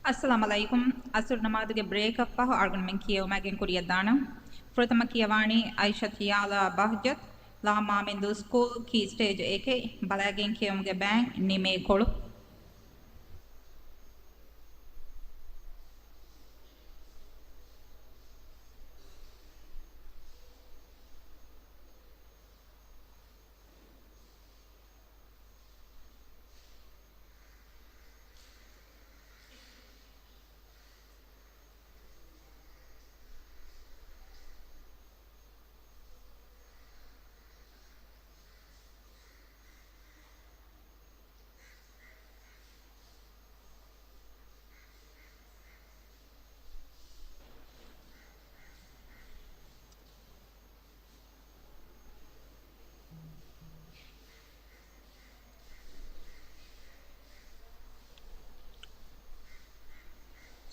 Assalamu alaikum. Asur namaduge break up paho argument kiyo magen kuriyadana. Furtama kiyawani Aisha Tiyala Bahjat la Mamindu school key stage AK balagen kiyomge bang nime kolu.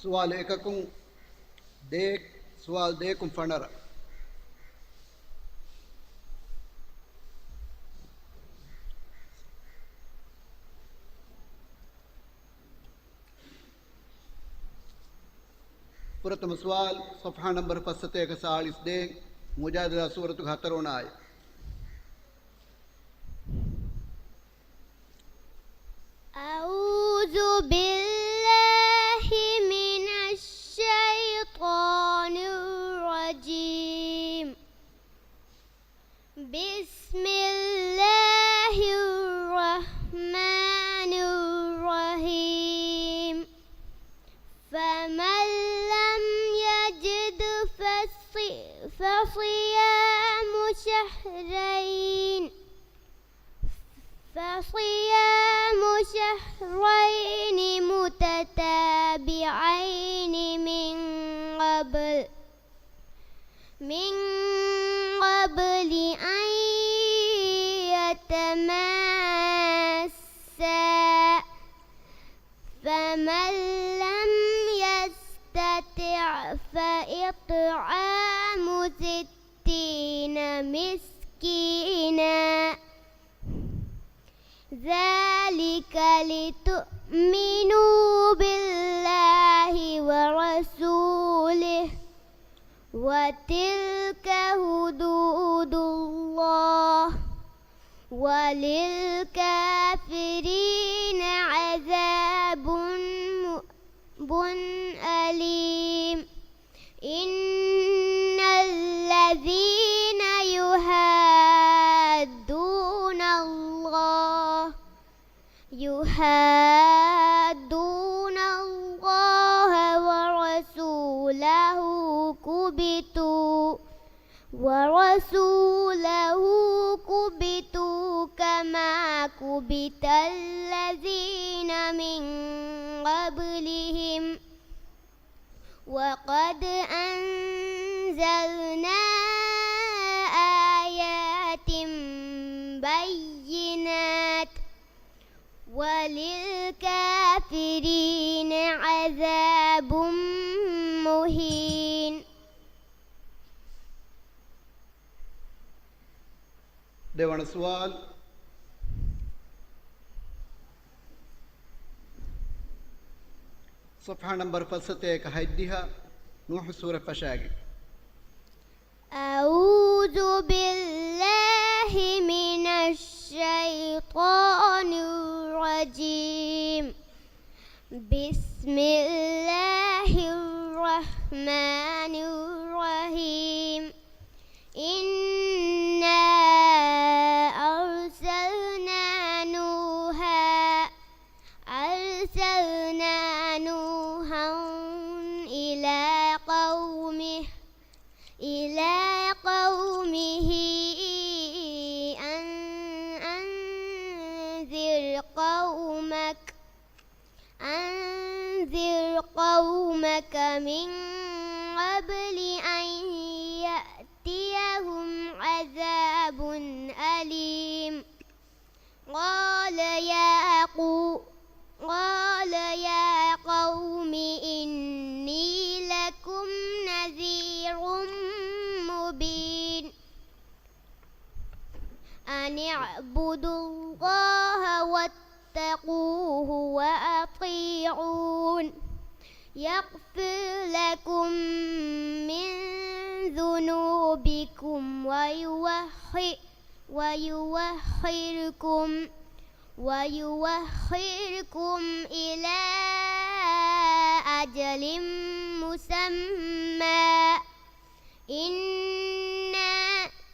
سوال එකකුන් දෙයක් සුවල් දෙකකුන් ෆනර प्रथम सवाल सफ़हा नंबर 541 दे मुजादला सूरत 4 आए أعوذ بالله من الشيطان الرجيم بسم الله الرحمن الرحيم فمن لم يجد فصيام شهرين متتابعين من قبل أن يتماسا فمن لم يستطع فإطعام 60 مسكينا ذلك لتؤمنوا بالله ورسوله وتلك حدود الله وللكافرين عذاب أليم إن الذين يحادون ورسوله كبتوا كما كبت الذين من قبلهم وقد أنزلنا آيات بينات وللكافرين عذاب مهين. देवण सवाल صفحة نمبر 501 نوح سورة فشاقي أعوذ بالله من الشيطان الرجيم بسم الله الرحمن الرحيم إنا أرسلنا نوحا إلى قومه أن أنذر قومك من قبل أن يأتيهم عذاب أليم قال يا قوم إني لكم نذير مبين أن اعبدوا الله واتقوه وأطيعون يغفر لكم من ذنوبكم ويوخركم إلى أجل مسمى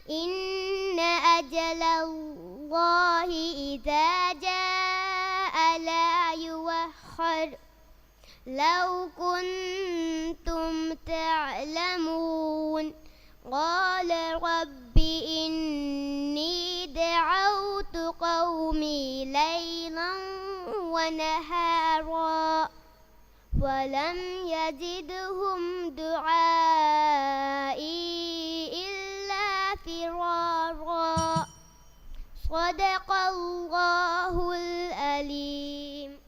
إن أجل الله إذا جاء لا يؤخر لو كنتم تعلمون قال رب إني دعوت قومي ليلا ونهارا ولم يزدهم دعائي إلا فرارا صدق الله العليم.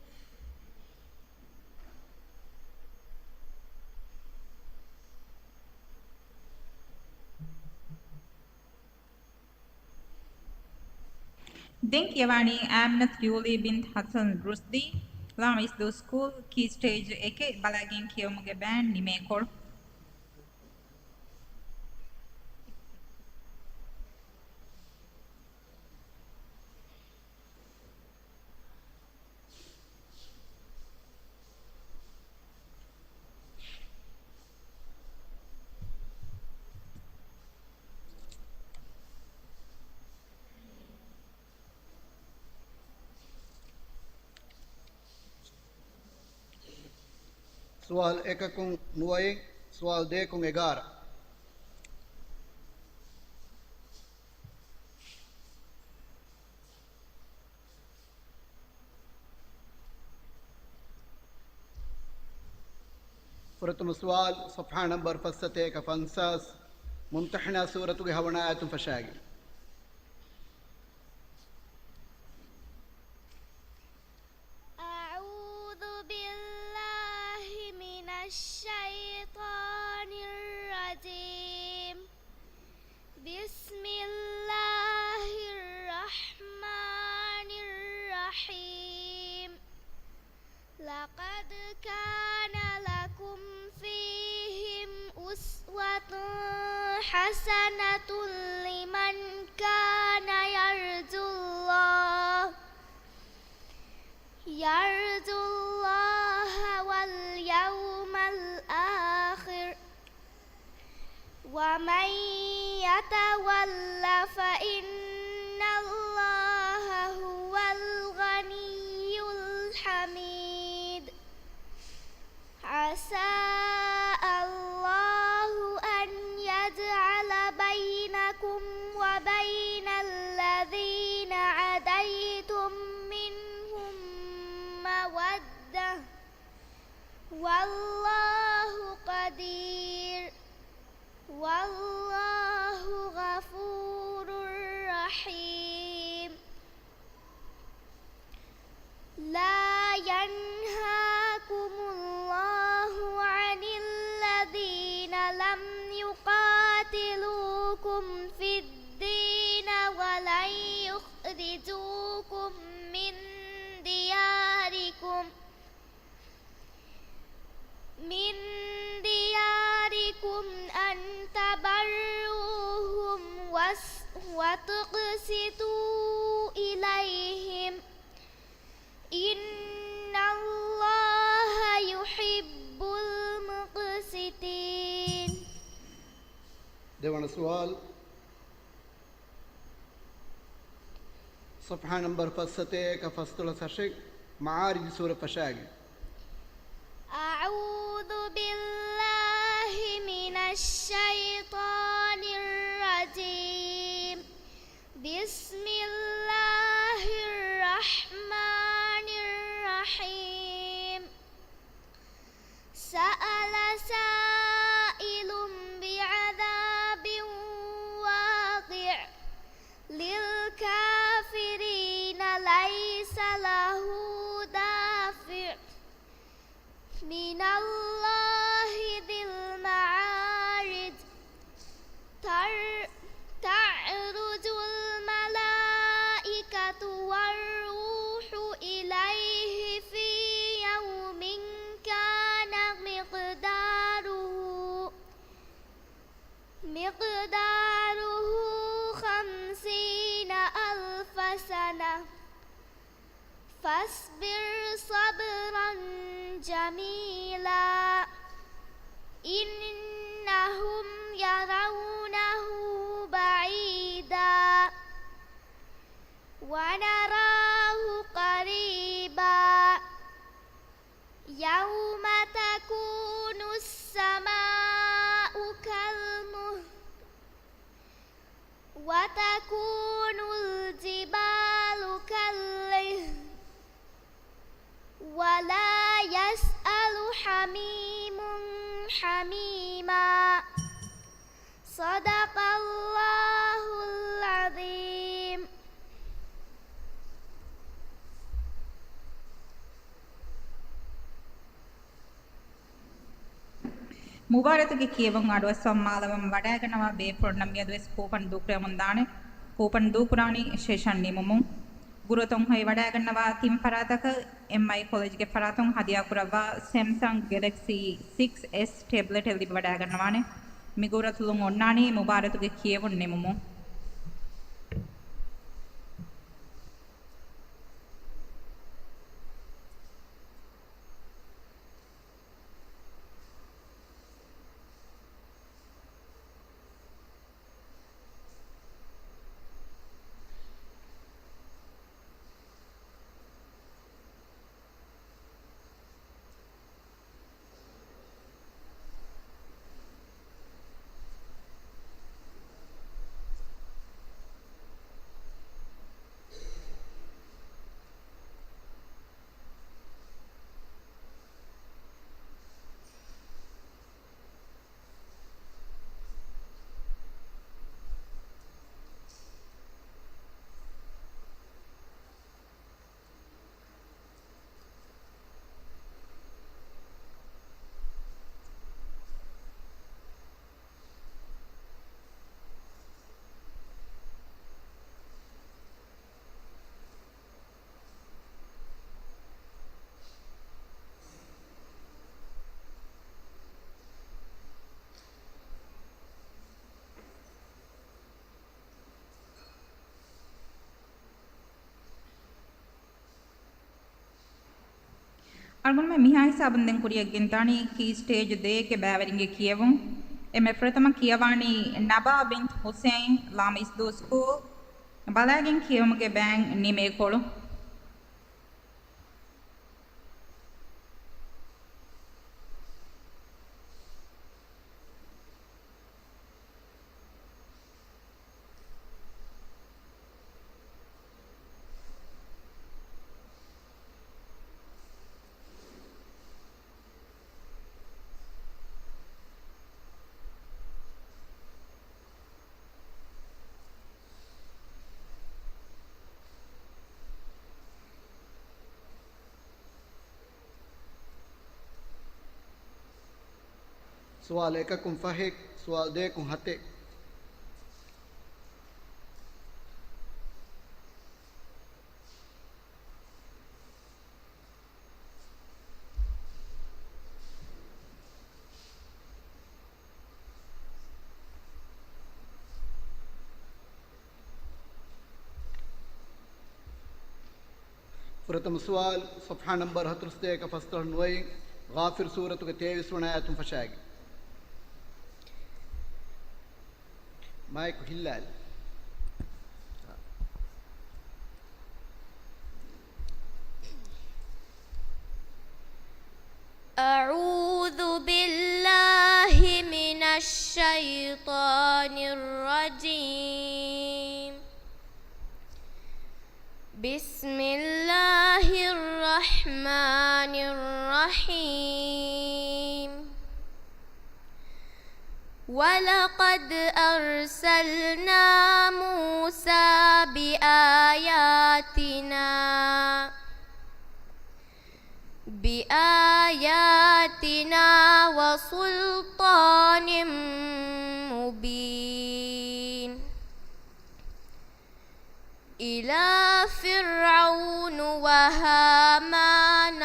Denk Yavani Amnat Yuli bint Hassan Rusdi Lam is the school key stage eke balagin kiyomuge band nimekor. سوال 1 con 9, سوال 2 con 11. فرتم سوال صفحة نمبر فستة كفانساس ممتحنة سورة هوناء فشاقل. الشيطان الرجيم بسم الله الرحمن الرحيم لقد كان لكم فيهم أسوة حسنة لمن كان يرجو الله واليوم الآخر ومن يتول فإن الله هو الغني الحميد عسى الله أن يجعل بينكم وبين الذين عاديتم منهم مودة والله قدير والله غفور رحيم لا ينهاكم الله عن الذين لم يقاتلوكم في الدين ولن يخرجوكم من دياركم أن تبروهم وتقسطوا إليهم إن الله يحب المقسطين. ديوان السؤال صفحة نمبر فستة كفستولة سشك معارج سورة فشاقل. أعوذ بالله من الشيطان الرجيم بسم الله الرحمن الرحيم سأل سائل بعذاب واقع للكافرين ليس له دافع من الله ذي المعارج تعرج الملائكة والروح إليه في يوم كان جميلا إنهم يرونه بعيدا ونراه قريبا يوم تكون السماء كالمهل وتكون الجبال كالعهن ولا يسأل حميم حميما صدق الله العظيم. ಮುಬಾರತ್ಗೆ ಕೇವಂ ಆಡುವ ಸಮ್ಮಾಲವಂ ವಡಾಗನವ ಬೇಪುರ ನಮ್ಯದುವೆಸ್ ಕೂಪನ್ ದೂಕ್ರೆ ಮುಂದಾನೆ ಕೂಪನ್ ದೂಕುರಾಣಿ ಶೇಷನ್ ನಿಮುಮು ಗುರುತೊಂ ಹೈ ವಡಾಗನವ ತಿಂ ಫರಾತಕ ಎಂಐ ಕಾಲೇಜ್ಗೆ ಫರಾತೊಂ ಹದಿಯಾ ಕುರವ ಸ್ಯಾಮ್ಸಂಗ್ ಗ್ಯಾಲಕ್ಸಿ 6s ಟ್ಯಾಬ್ಲೆಟ್ ಎಲ್ಲಿ ವಡಾಗನವಾನೆ ಮಿಗುರತುಲುಂ ಒನ್ನಾನಿ ಮುಬಾರತ್ಗೆ ಕೇವಂ ನಿಮುಮು Argun me miha hisabun den kuriya gintani ki stage de ke baveringe kiyevun eme pratama kiyawani Naba bint Hussein Lam Isdu School balagin kiyumuge bang nime kolu سوال ایککم فہک سوال دیکھوں ہتے فرتم سوال صفحہ نمبر 73 کا فصل نوئی غافر سورة کے 23 آیت فشاگی مائك هلال أعوذ بالله من الشيطان الرجيم بسم الله الرحمن الرحيم ولقد أرسلنا موسى بآياتنا وسلطان مبين إلى فرعون وهامان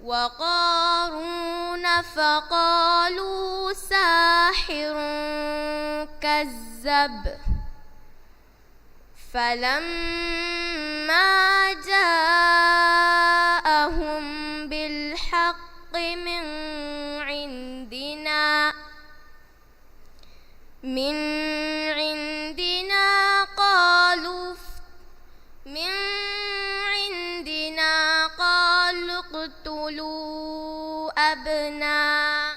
وقارون فقالوا ساحر كذب فلما جاء تقتلوا أبناء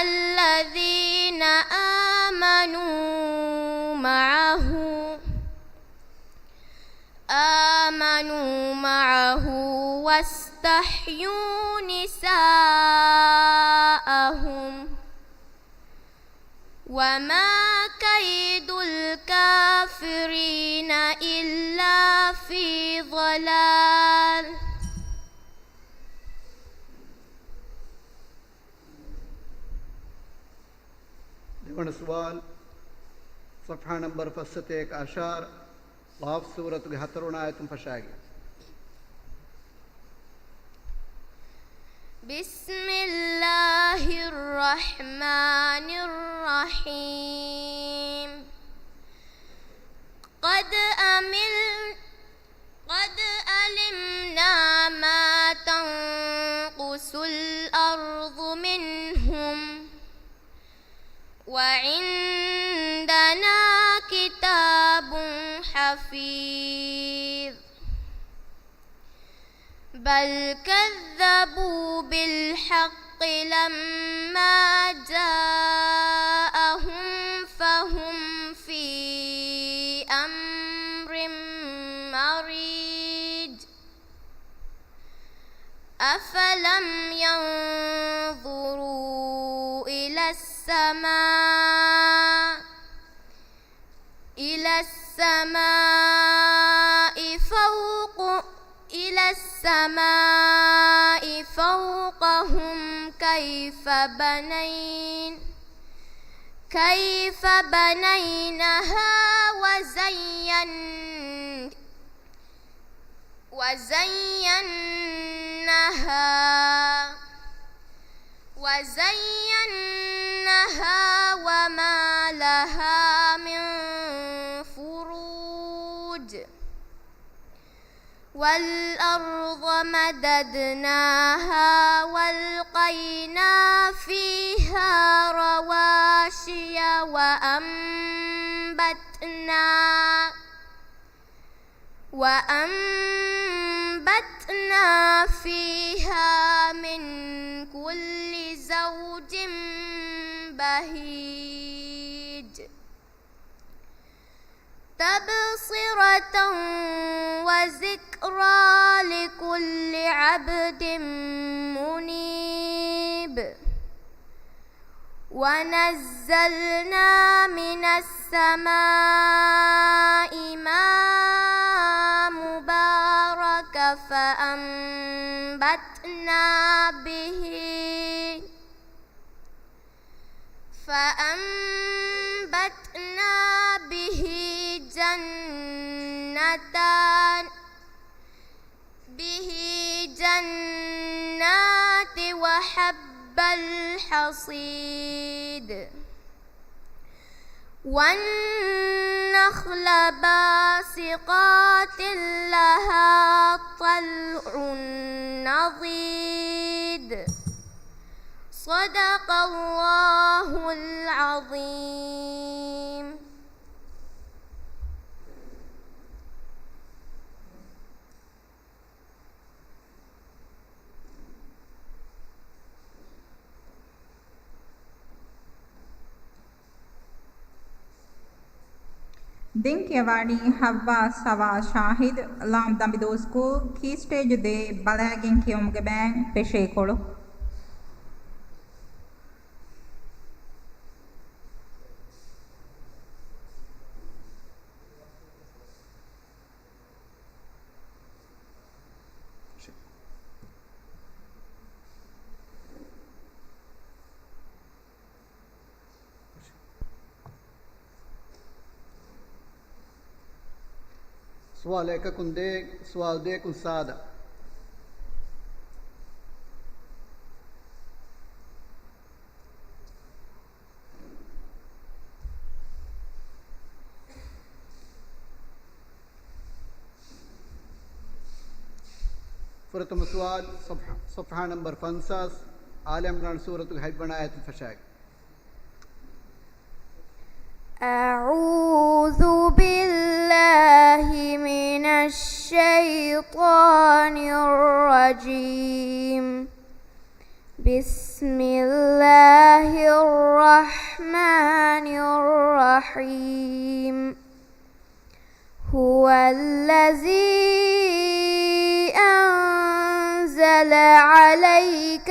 الذين آمنوا معه واستحيوا نساءهم وما كيد الكافرين إلا في ضلال. لمن سوال صفحة نمبر 17 غاف سورة 14 فشاقي. بسم الله الرحمن الرحيم. قد علمنا ما تنقص الأرض منهم وعندنا كتاب حفيظ. بل كذبوا بالحق لما جاءهم فهم في أمر مريج. أفلم ينظروا إلى السماء فوقهم كيف بنيناها وزيناها وما لها من فروج. والأرض مددناها والقينا فيها رواسي وأنبتنا فيها من كل زوج بهيج. تبصرة وذكرى لكل عبد منيب. ونزلنا من السماء ماء مبارك فأنبتنا به جنات وحب الحصيد. والنخل باسقات لها طلع نضيد. صدق الله العظيم. Dinkyawani Havva Sawa Shahid Lam Dambido School Key Stage de Balagin Kiumge Bang Peshekolo. سوال ایک کن دے سوال دے کن سادہ. فرتم سوال صفحة نمبر 5 آل عمران سورة الحج آية الفشاق. أعوذ بالله من الشيطان الرجيم. بسم الله الرحمن الرحيم. هو الذي أنزل عليك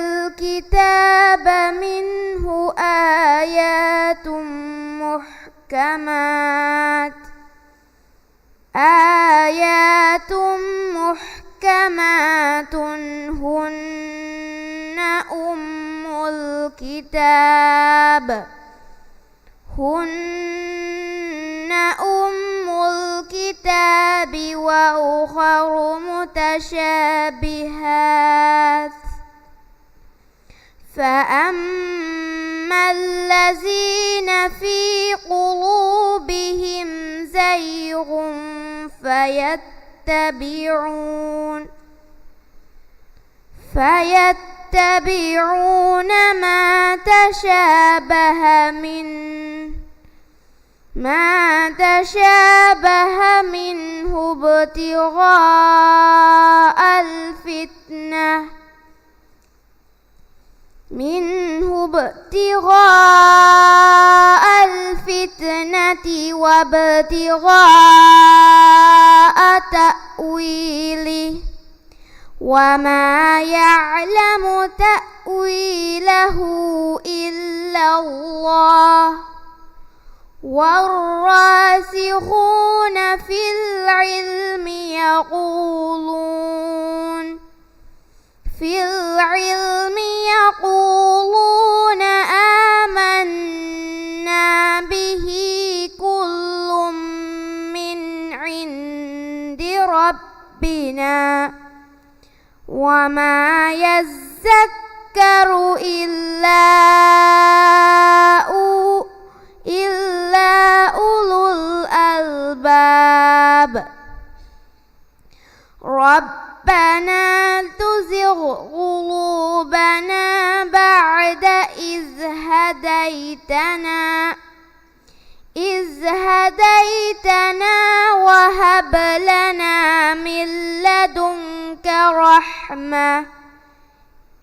الكتاب منه آيات محكمات هن أم الكتاب وأخر متشابهات، فأما الذين في قلوبهم زيغ فيتبعون ما تشابه منه ابتغاء الفتنة وابتغاء تأويله، وما يعلم تأويله إلا الله، والراسخون في العلم يقولون آمنا به كل من عند ربنا وما يذكر إلا أولو الألباب. ربنا تزغ قلوبنا بعد إذ هديتنا وهب لنا من لدنك رحمة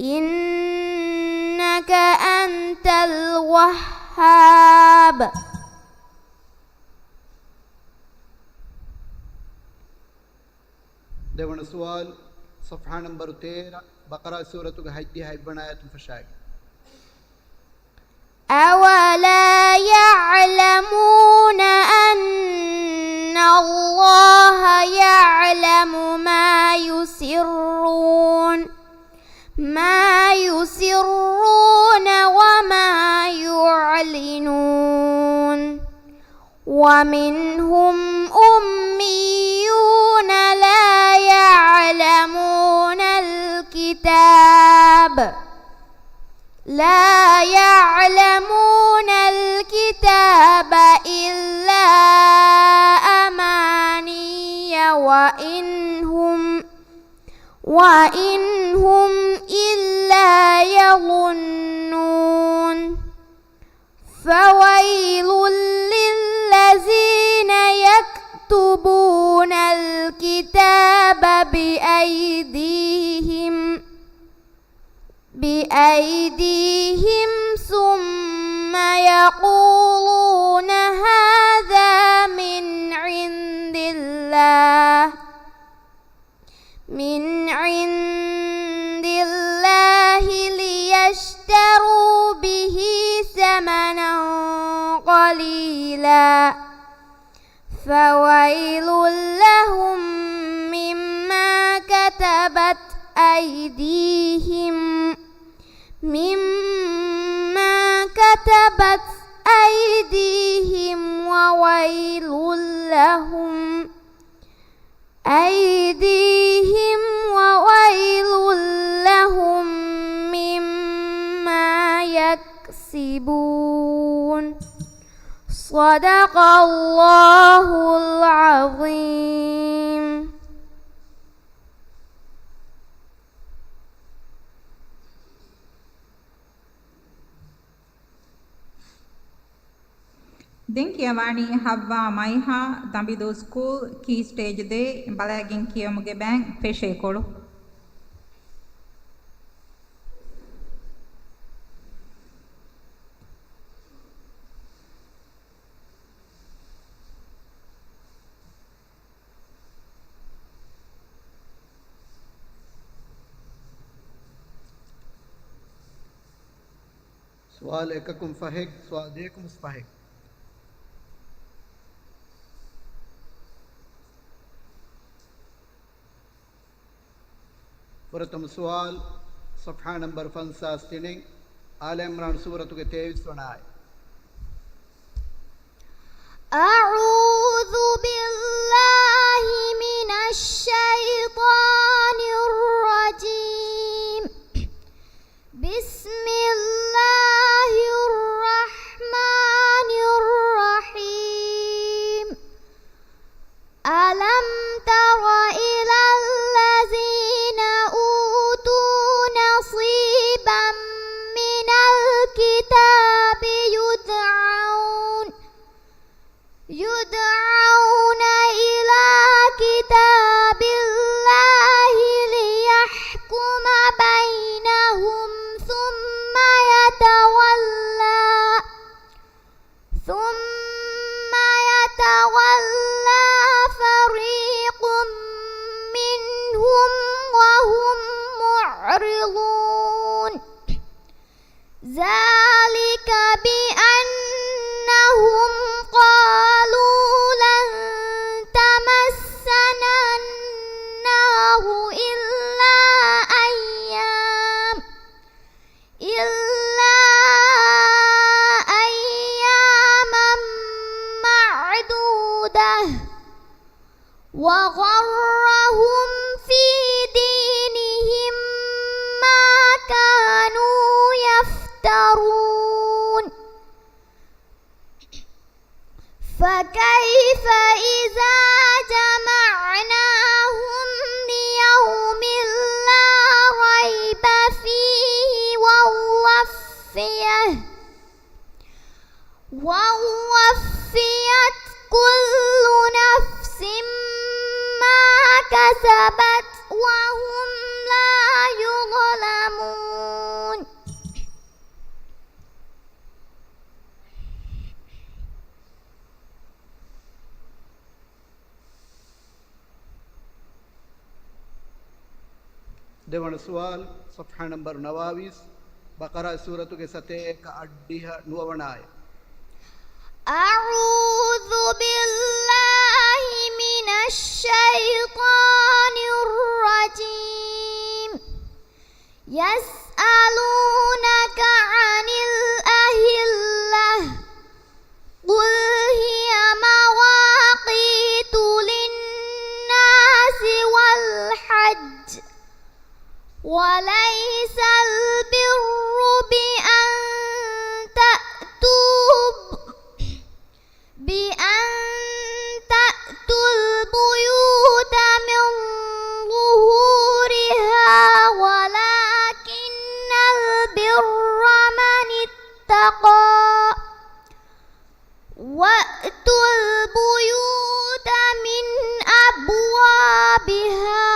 إنك أنت الوهاب. देवण सवाल सफ़हा नंबर 13 बकरा सूरत का हज है बनाया तुम फशाएगी। أولا يعلمون أن الله يعلم ما يسرون وما يعلنون. ومنهم أميون لا يعلمون الكتاب إلا أماني وإن هم إلا يظنون. فويل للذين يكتبون الكتاب بأيديهم ثم يقولون هذا من عند الله ليشتروا به ثمنا قليلا. فويل لهم مما كتبت أيديهم وويل لهم مما يكسبون. صدق الله العظيم. දෙන් කියවානි හව්වා මයිහා දඹිදු ස්කූල් කී ස්ටේජ් දේ බලයගෙන් කියමුගේ බෑන් පෙෂේකොළු سؤال إككم فهق سؤال ديكم فهق. فرتم سؤال صفحة نمبر 65 آل عمران سورة 23 أعوذ بالله من الشيطان الرجيم بسم الله الرحمن الرحيم ألم تر إلى الذين أوتوا نصيبا من الكتاب يدعون إلى كتاب الله ليحكم بينهم ثم يتولى فريق منهم وهم معرضون ذلك بأنهم قالوا لن تمسنا النار إلا أياما معدودة وغرهم في دينهم ما كانوا يفترون فكيف إذا جمعناهم ليوم لا ريب فيه ووفيت كل نفس ما كسبت وهم لا يظلمون දෙවන සුවාල් صفحة نمبر 29 بقرة سورة के सते का अड्डीह नुवनाय أعوذ بالله من الشيطان الرجيم يسألونك عن الأهلة قل هي مواقيت للناس والحج وليس البر بأن تأتوا البيوت من ظهورها ولكن البر من اتقى وأتوا البيوت من أبوابها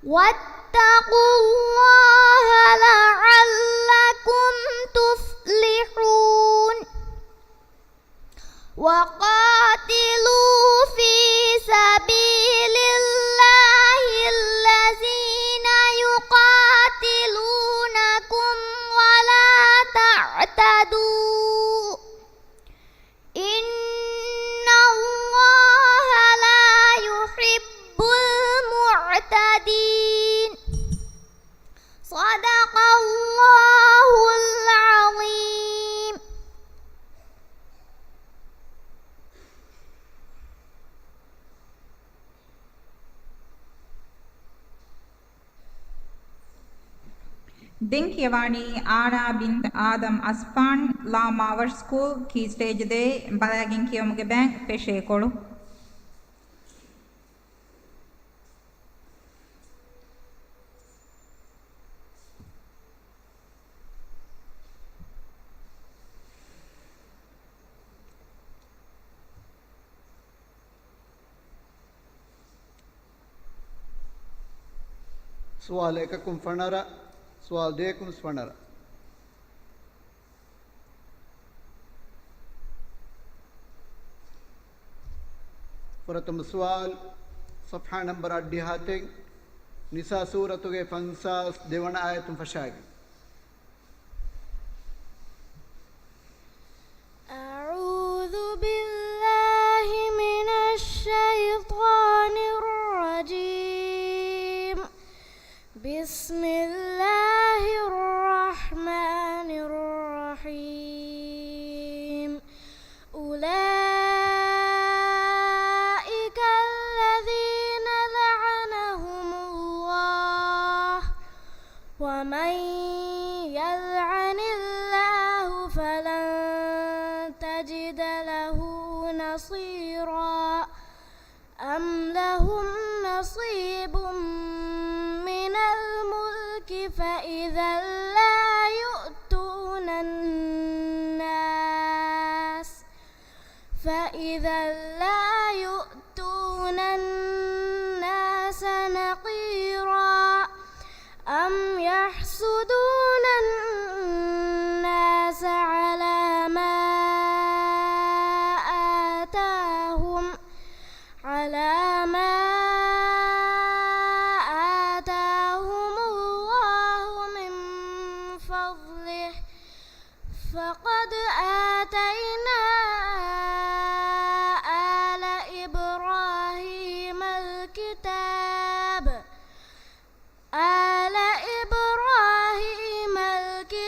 واتقوا الله لعلكم تفلحون وقاتلوا في سبيل الله الذين يقاتلونكم ولا تعتدوا إن الله لا يحب المعتدين صدق الله العظيم. දෙන් කියවානි ආරා බින්ත ආදම් අස්පාන් ලා මාවර් ස්කූල් කී ස්ටේජ් දේ බලයගෙන් කියමුගේ බෑන් පෙෂේකොළු سوال එකකුම් ෆනර سوال දෙකකුම් ෆනර प्रथम सवाल صفحة नंबर 8 निसा सूरत के 50 देवन आयतुम फशागी أعوذ بالله من الشيطان الرجيم بسم الله الرحمن الرحيم أولئك الذين لعنهم الله ومن يلعن الله فلن تجد له نصيرا أم لهم نصيب من الملك فإذا لا يؤتون الناس نقيرا أم يحسدون الناس على ما آتاهم الله من فضله فقد آتينا آل إبراهيم الكتاب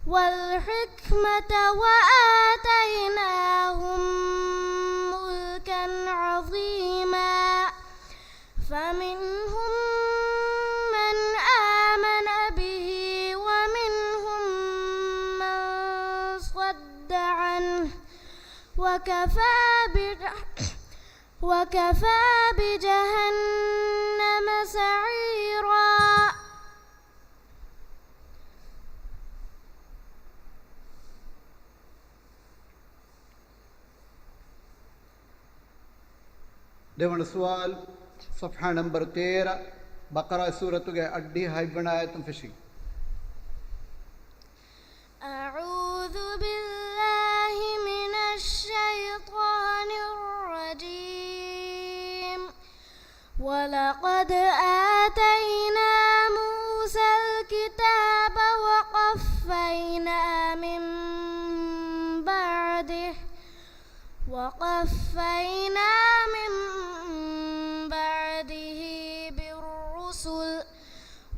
والحكمة وآتيناهم ملكا عظيما فمنهم من آمن به ومنهم من صد عنه وكفى بجهنم سعيرا देवण सवाल صفحة नंबर 13 बकरा सूरत के 8 आयतुम फशी أعوذ بالله من الشيطان الرجيم ولقد آتينا موسى الكتاب وقفينا من بعده بالرسل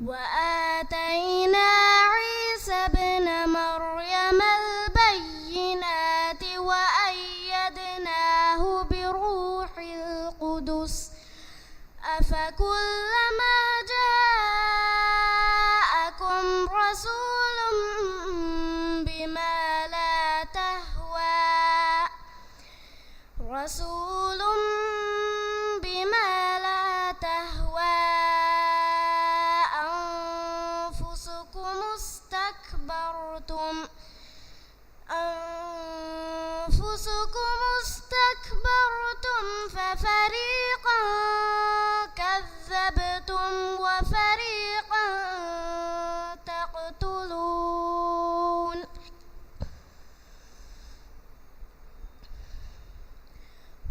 وآتينا عيسى ابن مريم البينات وأيدناه بروح القدس أفكلما جاءكم رسول بما لا تهوى أنفسكم استكبرتم ففريقا كذبتم وفريقا تقتلون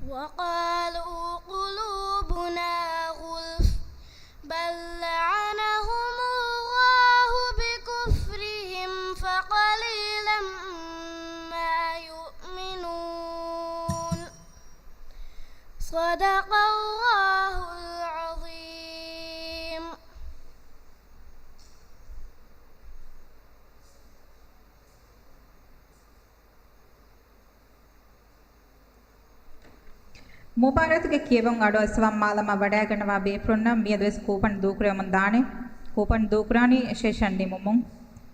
وقالوا قلوبنا غلف بل لعنهم الله بكفرهم فقليلا ما يؤمنون صدق الله العظيم ಮುಬಾರತ್ಗೆ ಕೇವಂ ಅಡು ಅಸ್ವಾಂ ಮಾಲಮ ವಡಾಗಣವ ಬೇಪ್ರೊನ್ನ ಮಿಯದವೆಸ್ ಕೂಪನ್ ದೂಕ್ರಮನ್ ದಾನೆ ಕೂಪನ್ ದೂಕ್ರಾನಿ ಶೇಷಂಡಿ ಮುಮುಂ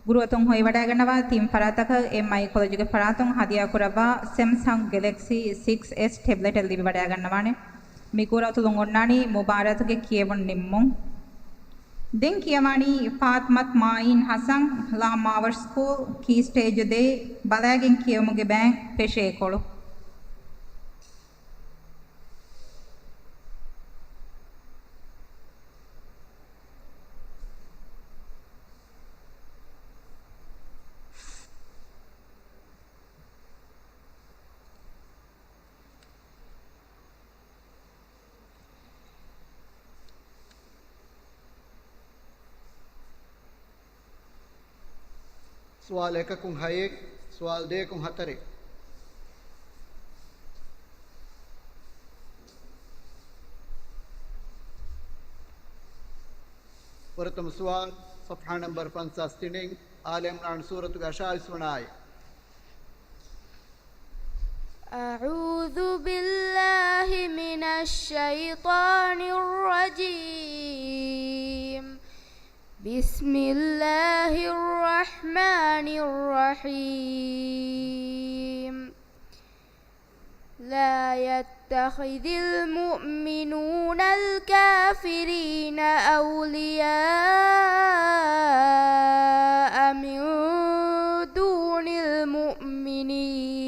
ಗುರುವತುಂ ಹೊಯ್ ವಡಾಗಣವ ತೀಮ್ ಫರಾತಕ ಎಂಐ ಕಾಲೇಜಿಗೆ ಫರಾತುಂ ಹದಿಯಾ ಕುರವ ಸ್ಯಾಮ್ಸಂಗ್ ಗ್ಯಾಲಕ್ಸಿ 6s ಟ್ಯಾಬ್ಲೆಟ್ ಅಲ್ಲಿ ವಡಾಗಣವಾನೆ ಮಿಕುರತುಲುಂ ಒನ್ನಾನಿ ಮುಬಾರತ್ಗೆ ಕೇವಂ ನಿಮ್ಮುಂ ದೆನ್ ಕಿಯವಾನಿ ಫಾತ್ಮತ್ ಮಾಯಿನ್ ಹಸನ್ ಲಾ ಮಾವರ್ ಸ್ಕೂಲ್ ಕೀ ಸ್ಟೇಜ್ ದೇ ಬಲಾಗಿನ್ ಕಿಯಮುಗೆ ಬ್ಯಾಂಕ್ ಪೆಶೆ ಕೊಳು සුවාල් 1කුන් 6 සුවාල් 2කුන් 4 प्रथम सवाल सफ़हा नंबर 65 आल इमरान सूरत का 28वां आयत أعوذ بالله من الشيطان الرجيم بسم الله الرحمن الرحيم لا يتخذ المؤمنون الكافرين أولياء من دون المؤمنين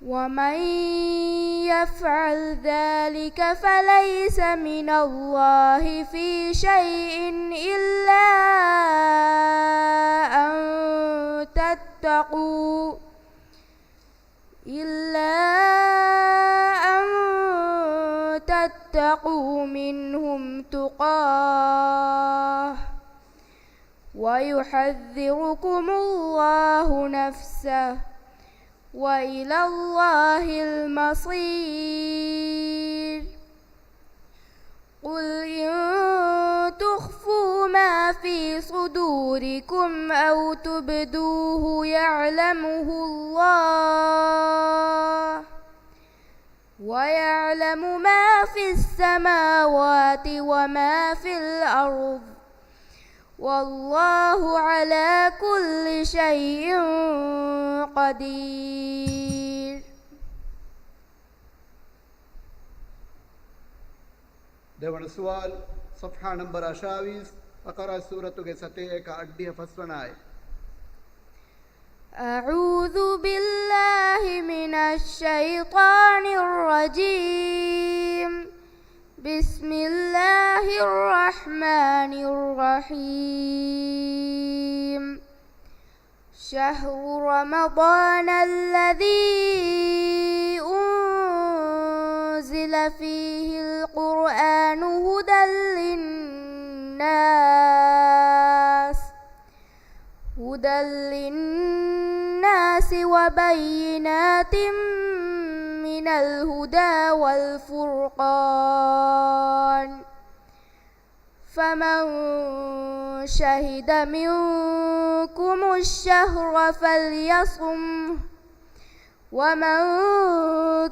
ومن يفعل ذلك فليس من الله في شيء إلا أن تتقوا منهم تقاه ويحذركم الله نفسه وإلى الله المصير قل إن تخفوا ما في صدوركم أو تبدوه يعلمه الله ويعلم ما في السماوات وما في الأرض والله على كل شيء قدير. देवण सवाल सफ़हा नंबर 28 अक़रा सूरत के 7 का 8 फसवना है أعوذ بالله من الشيطان الرجيم بسم الله الرحمن الرحيم شهر رمضان الذي أنزل فيه القرآن هدى للناس وبينات من الهدى والفرقان فمن شهد منكم الشهر فليصمه ومن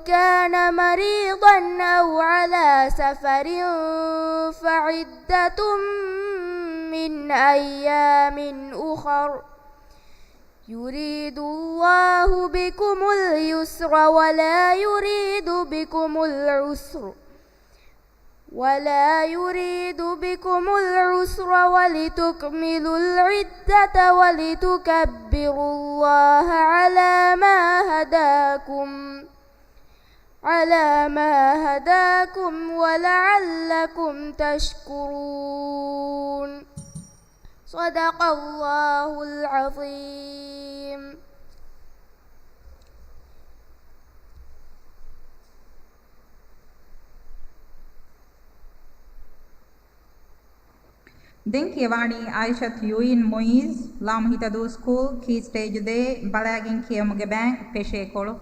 كان مريضا أو على سفر فعدة من أيام أخر يريد الله بكم اليسر ولا يريد بكم العسر ولتكملوا العدة ولتكبروا الله على ما هداكم ولعلكم تشكرون. صدق الله العظيم. Den කියවාණී ආයිෂත් යුයින් මොයිස් ලාම් හිතදු ස්කූල් කී ස්ටේජ් දේ බලාගින් කියමුගේ බෑන් පෙෂේ කොළු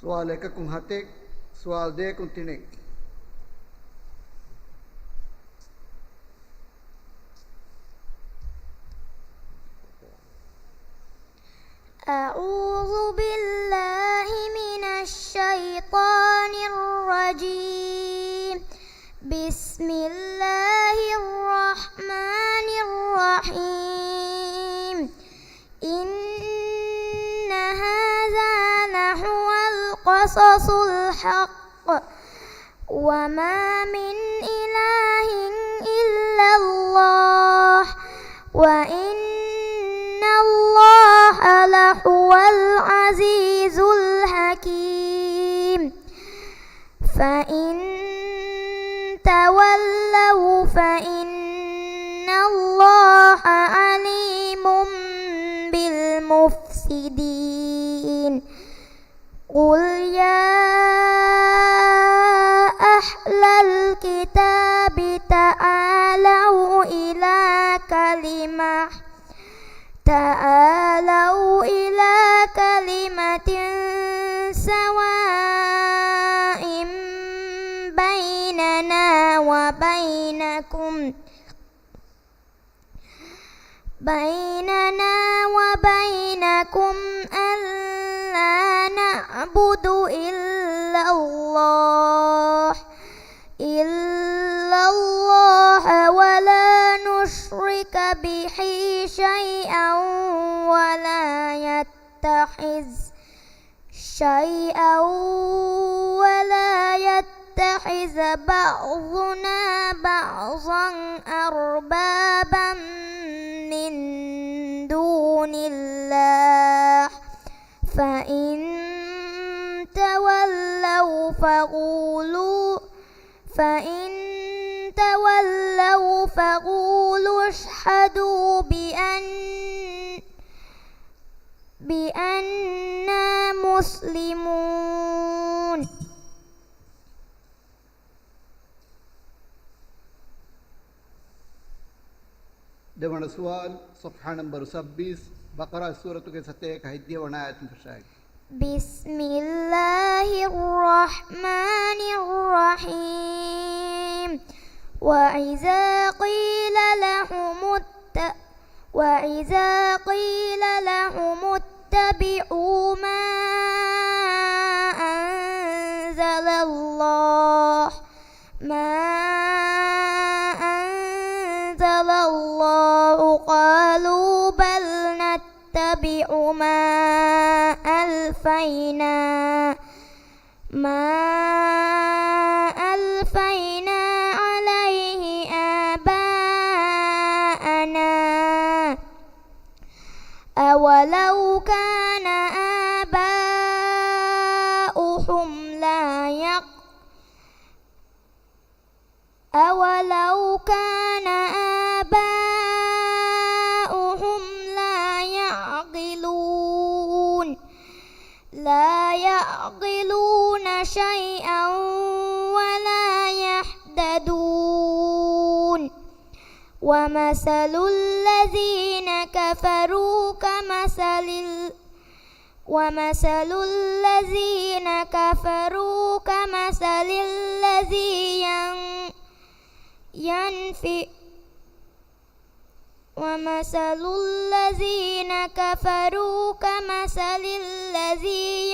सवाल 1කුන් 7 सवाल 2කුන් 3 أعوذ بالله من الشيطان الرجيم بسم الله الرحمن الرحيم إن هذا لهو القصص الحق وما من إله إلا الله وإن فإن الله عليم بالمفسدين قل يا أهل الكتاب تعالوا إلى كلمة سواء بيننا وبينكم ألا نعبد إلا الله ولا نشرك به شيئا ولا يتخذ بعضنا بعضا أربابا من دون الله فإن تولوا فقولوا اشهدوا بأننا مسلمون. देवण सुवाल सफ़हा नंबर 26 बकरा सूरत के सत्य का हिद्य वनायत फशाएगी. بسم الله الرحمن الرحيم وإذا قيل لهم اتبعوا ما أنزل الله قالوا بل نتبع ما ألفينا عليه آباءنا أولو كان آباؤهم لا يعقلون شيئا ولا يهتدون ومثل الذين كفروا كمثل الذي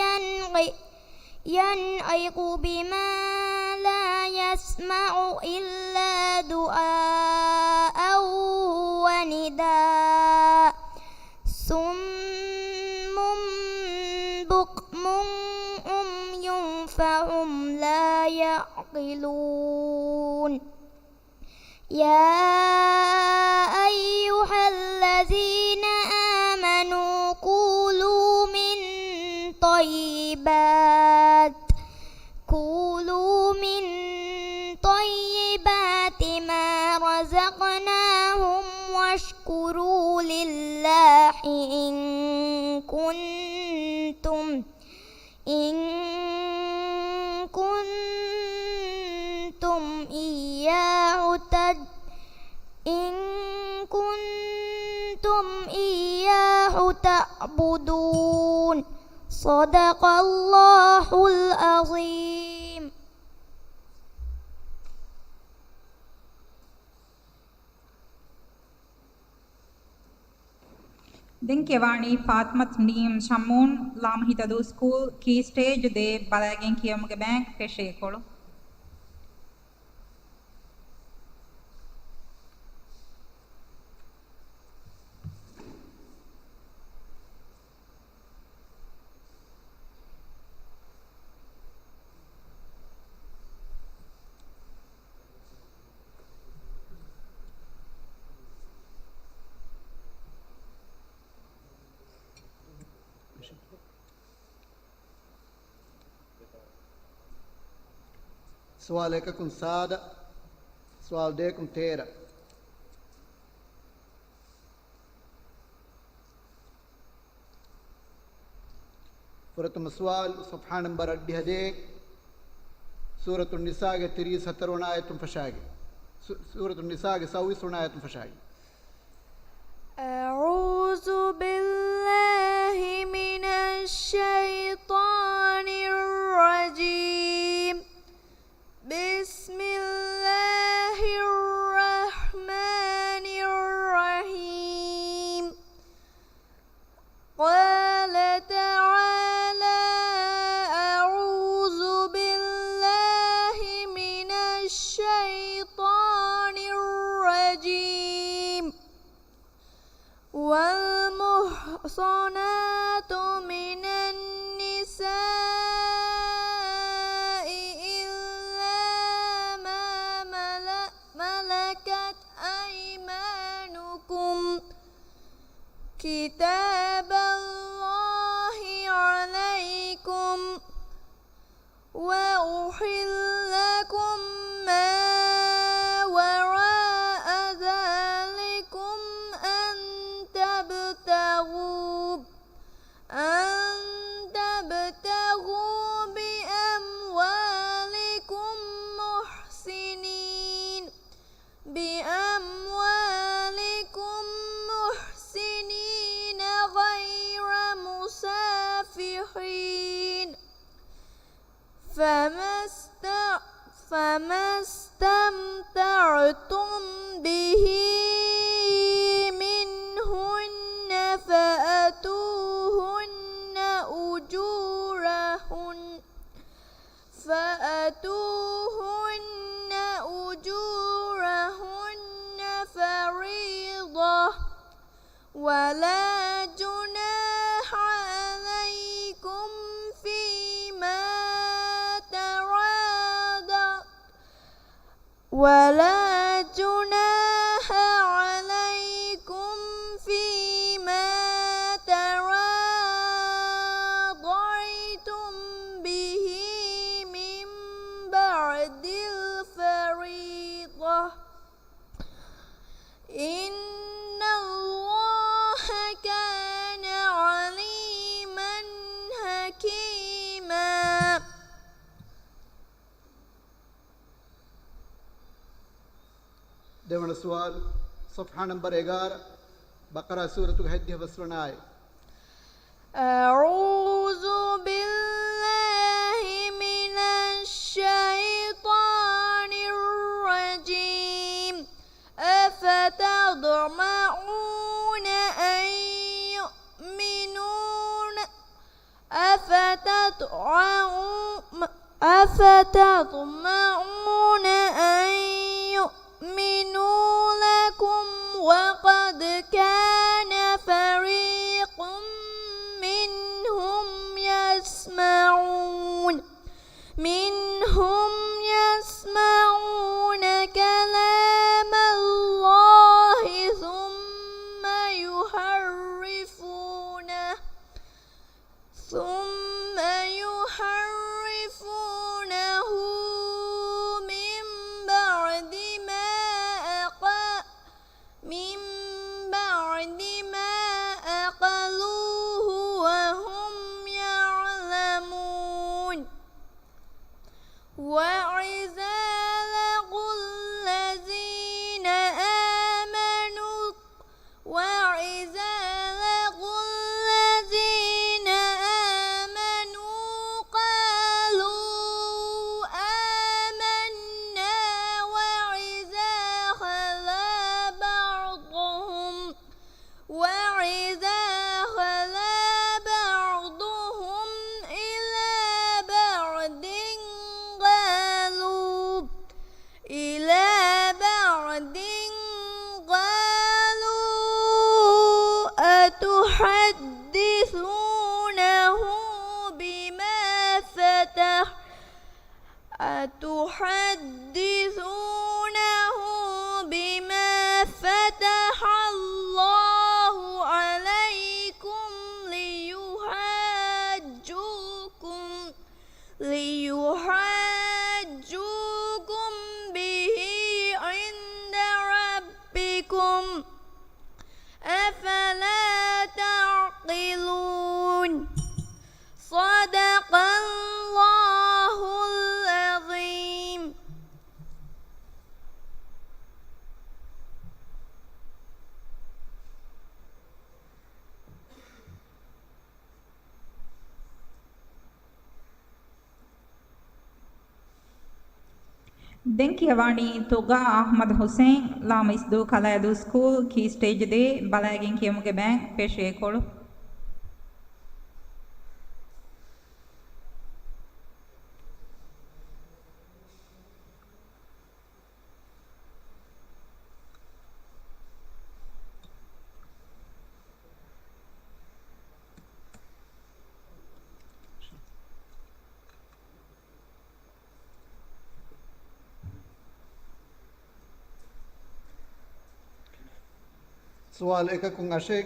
ينعق بما لا يسمع إلا دعاء ونداء صم بكم عمي فهم لا يعقلون. يا أيها الذين آمنوا كولوا من طيبات ما رزقناهم واشكروا لله إن كنتم إياه تعبدون. صدق الله العظيم. දෙන්කෙවාණී ෆාත්මත් නීම් ෂම්මූන් ලාම හිතදු ස්කූල් කී ස්ටේජ් දේ බලාගෙන් කියමුගේ බෑන්ක් පෙෂේ කොළු سؤالك كن سادة سوال دیکھم 13 فرتم سوال صفحة نمبر 11 سورة النساء 73 آية فشاقي سورة النساء 27 آية فشاقي أعوذ بالله من الشيطان الرجيم بسم الله الرحمن الرحيم قال تعالى أعوذ بالله من الشيطان الرجيم والمحصنات من النساء إلا ما ملكت أيمانكم كتاب الله عليكم وأحل لكم ما وراء ذلكم أن تبتغوا بأموالكم محسنين غير مسافحين فما استمتعتم به منهن فآتوهن أجورهن فريضة ولا جناح عليكم فيما تراضيتم به من بعد الفريضة إن الله كان عليما حكيما. देवण सवाल صفحة नंबर 11 बकरा सूरत हद्य वसवना है أعوذ بالله من الشيطان الرجيم أفتطمعون أن يؤمنوا لكم وقد كان فريق منهم يسمعون كلام الله ثم يحرفونه من بعد ما أقلوه وهم يعلمون. وإذا لقوا الذين آمنوا قالوا آمنا وإذا خلا بعضهم إلى بعض أتحدثونه بما فتح الله عليكم ليحاجوكم به أفلا تعقلون صدق الله العظيم. දැන් කියවani තොගා අහමද් හුසේන් ලාම ඉස්දු කලයදු ස්කූල් කී ස්ටේජ් දේ බලාගෙන් කියමුගේ බෑන් පේෂේ කොළු سوال 1 كون عشق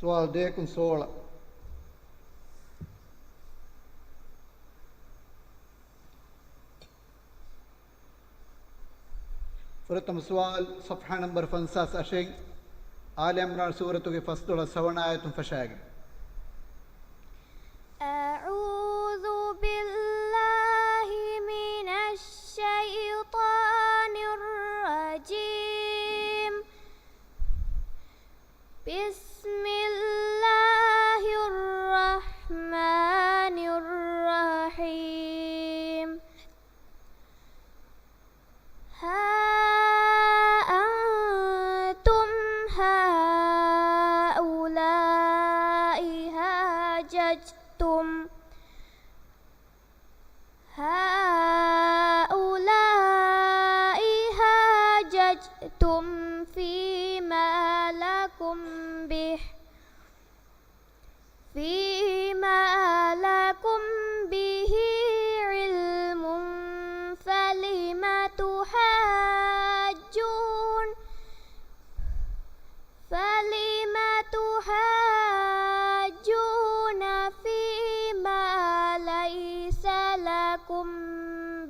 سوال 2 كون 16 فرتم سوال صفحة نمبر 5 عشق آل عمران سورة के फस्तुल 7 आयतुम फशाएगी. أعوذ بالله من الشيطان الرجيم. بسم الله الرحمن الرحيم. ها أنتم هؤلاء هاججتم فيما لكم به علم فلم تحاجون فيما ليس لكم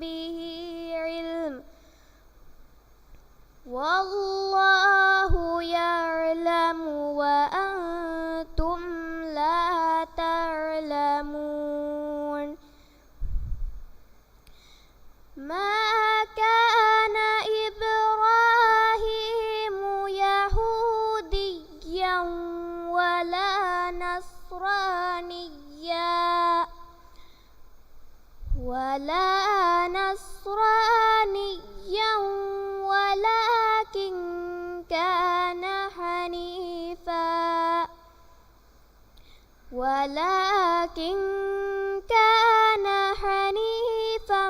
به علم والله يعلم وأنتم لا تعلمون. ما كان إبراهيم يهوديا ولا نصرانيا ولكن كان حنيفا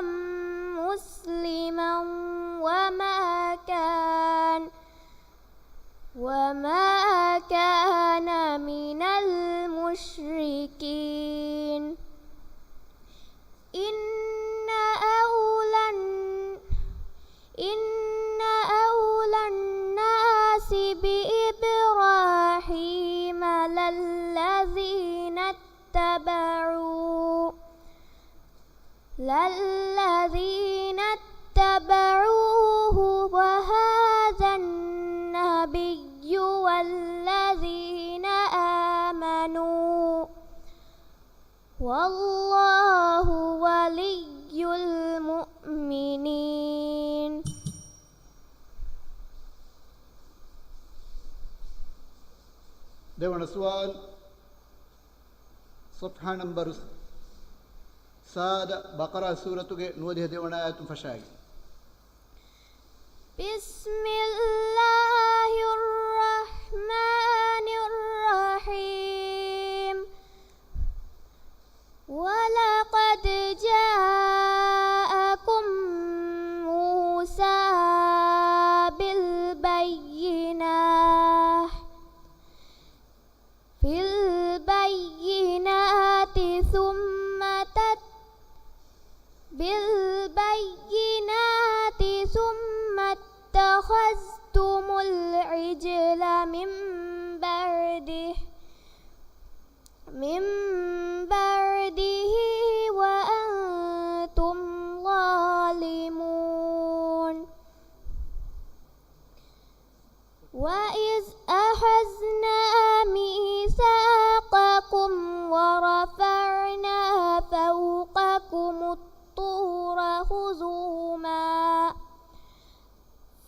مسلما وما كان من المشركين. إن أولى الناس بإبراهيم للذين اتبعوه وهذا النبي والذين آمنوا والله ولي المؤمنين. देवण सवाल صفحة नंबर 7 बकरा सूरत के 9 देवण आयत फशाएगी. بسم الله الرحمن الرحيم. ولقد جاءكم موسى بالبينات ثم اتخذتم العجل من بعده وأنتم ظالمون.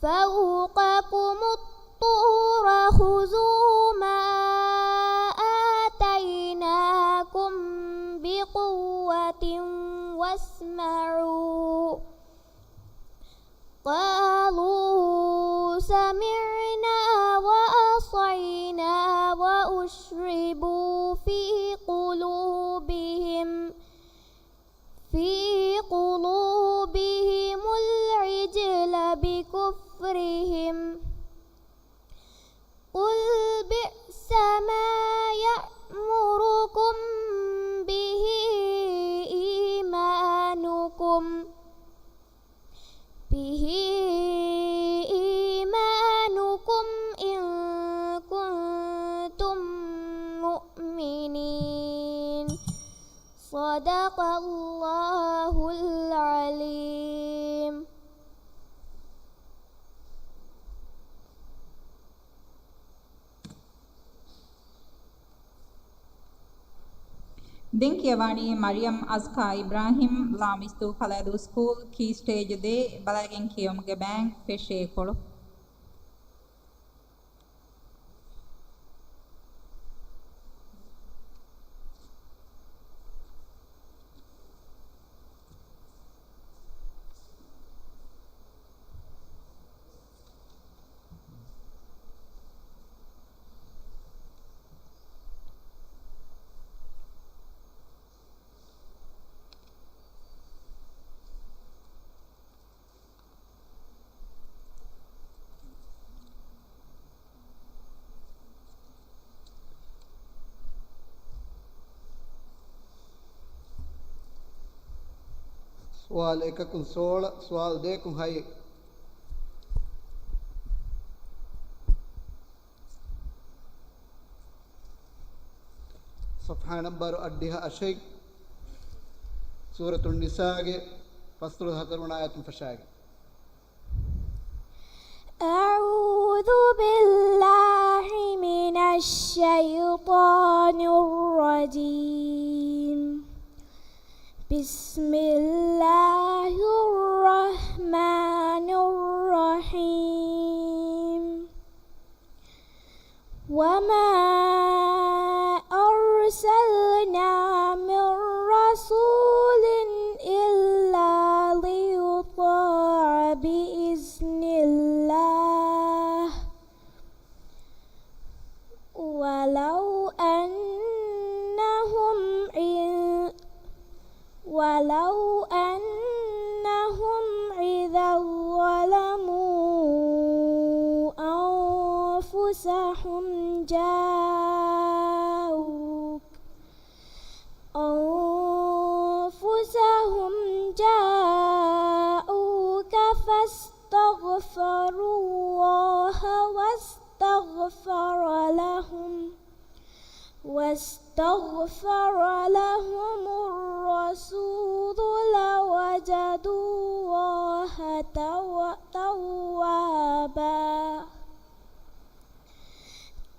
فوقكم الطور خذوا ما آتيناكم بقوة واسمعوا قالوا سمعنا وعصينا وأشربوا في قلوبهم العجل بكفرهم قل بئس ما يأمركم به إيمانكم إن كنتم مؤمنين صدق الله العليم. දෙන් කියවාණී මරියම් අස්කා ඉබ්‍රාහිම් ලාමිස්තු කලදු ස්කූල් කී ස්ටේජ් දේ බලාගෙන් කියමුගේ බෑන්ක් ෆෙෂේ කොළු سوال 116 سوال 2 هاي صفحة نمبر أديها أشيء سورة النساء فصل هكذا آيات فشاق أعوذ بالله من الشيطان الرجيم بسم الله الرحمن الرحيم وما أرسلنا من رسول إلا ليطاع بإذن الله ولو أنهم إذا ظلموا أنفسهم جاءوك فاستغفروا الله واستغفر لهم الرسول لوجدوا الله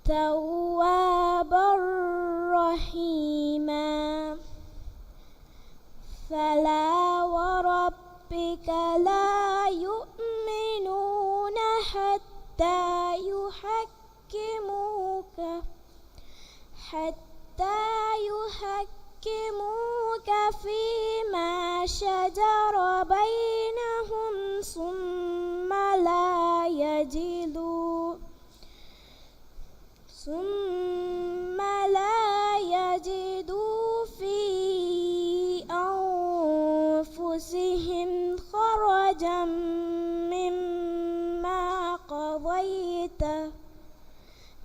توابا رحيما فلا وربك لا يؤمنون حتى يحكموك فيما شجر بينهم ثم لا يجدوا في أنفسهم خرجا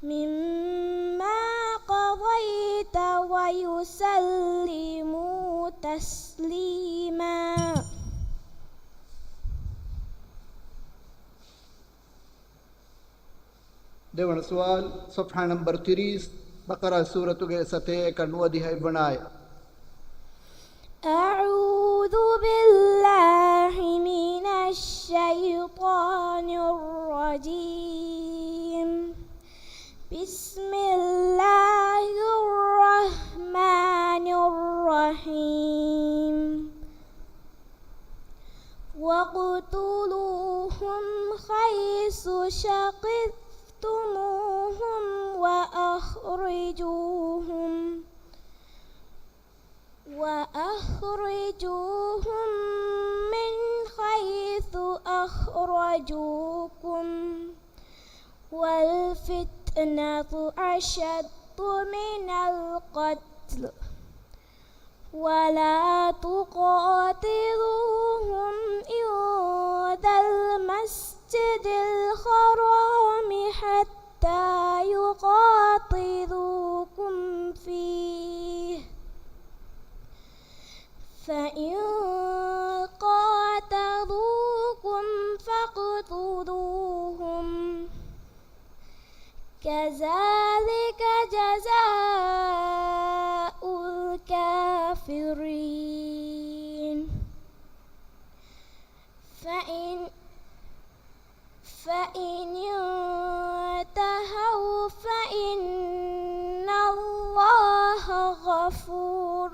مما قضيت ويسلموا تسليما. देवण सवाल صفحة नंबर 30 बकरा सूरत के सते कन्वदी है बनाए أعوذ بالله من الشيطان الرجيم بسم الله الرحمن الرحيم واقتلوهم حيث ثقفتموهم وأخرجوهم من حيث أخرجوكم والفتنة أشد من القتل ولا تقاتلوهم عند المسجد الحرام حتى يقاتلوكم فيه فإن قاتلوكم فاقتلوهم كذلك جزاء الكافرين فإن انتهوا فإن الله غفور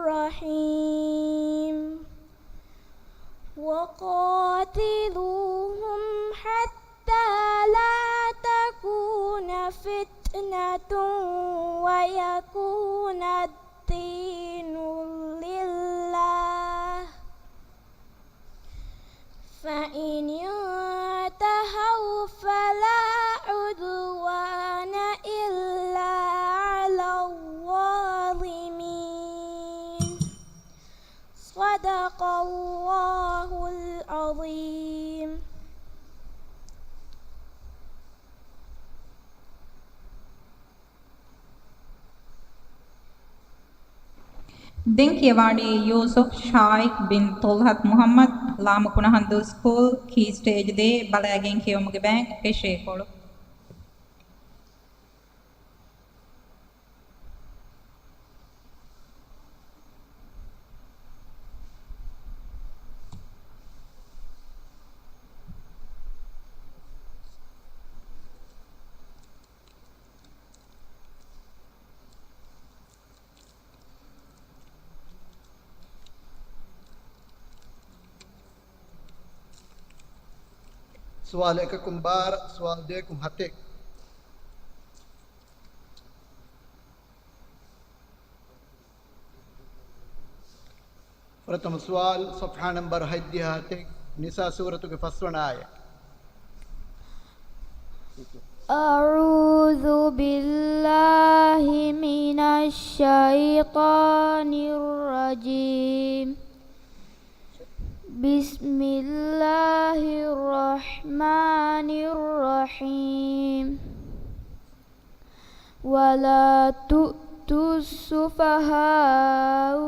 رحيم وقاتلوهم حتى لا تكون فتنة ويكون الدين لله فإن انتهوا فلا عدوان إلا على الظالمين صدق الله العظيم. Din Kiawani Yusuf Shaikh bin Tolhat Muhammad Lamakunahandu School Key Stage de Balagen Kiyomuge Bank Peshekolu. سوال එකකුම් බාර සුවල් දෙකකුම් හතෙක් प्रथम सवाल صفحة नंबर 11 निसा सूरत के फसवन आया أعوذ بالله من الشيطان الرجيم بسم الله الرحمن الرحيم ولا تؤتوا السفهاء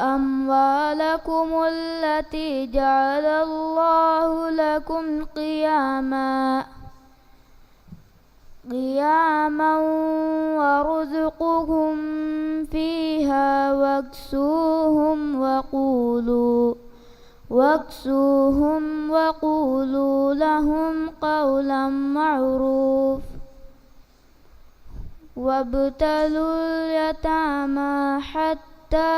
أموالكم التي جعل الله لكم قياما وارزقهم فيها واكسوهم وقولوا لهم قولا معروف وابتلوا اليتامى حتى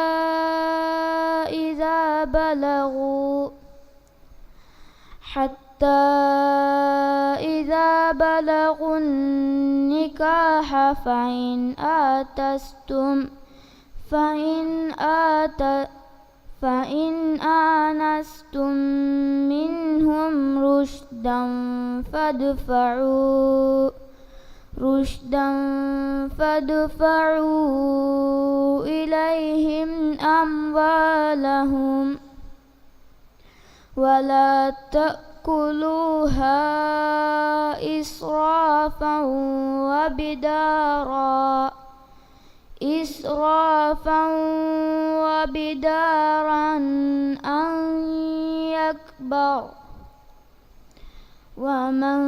إذا بلغوا النكاح فإن آنستم منهم رشدا فادفعوا إليهم أموالهم ولا تأكلوها إسرافا وبدارا أن يكبر ومن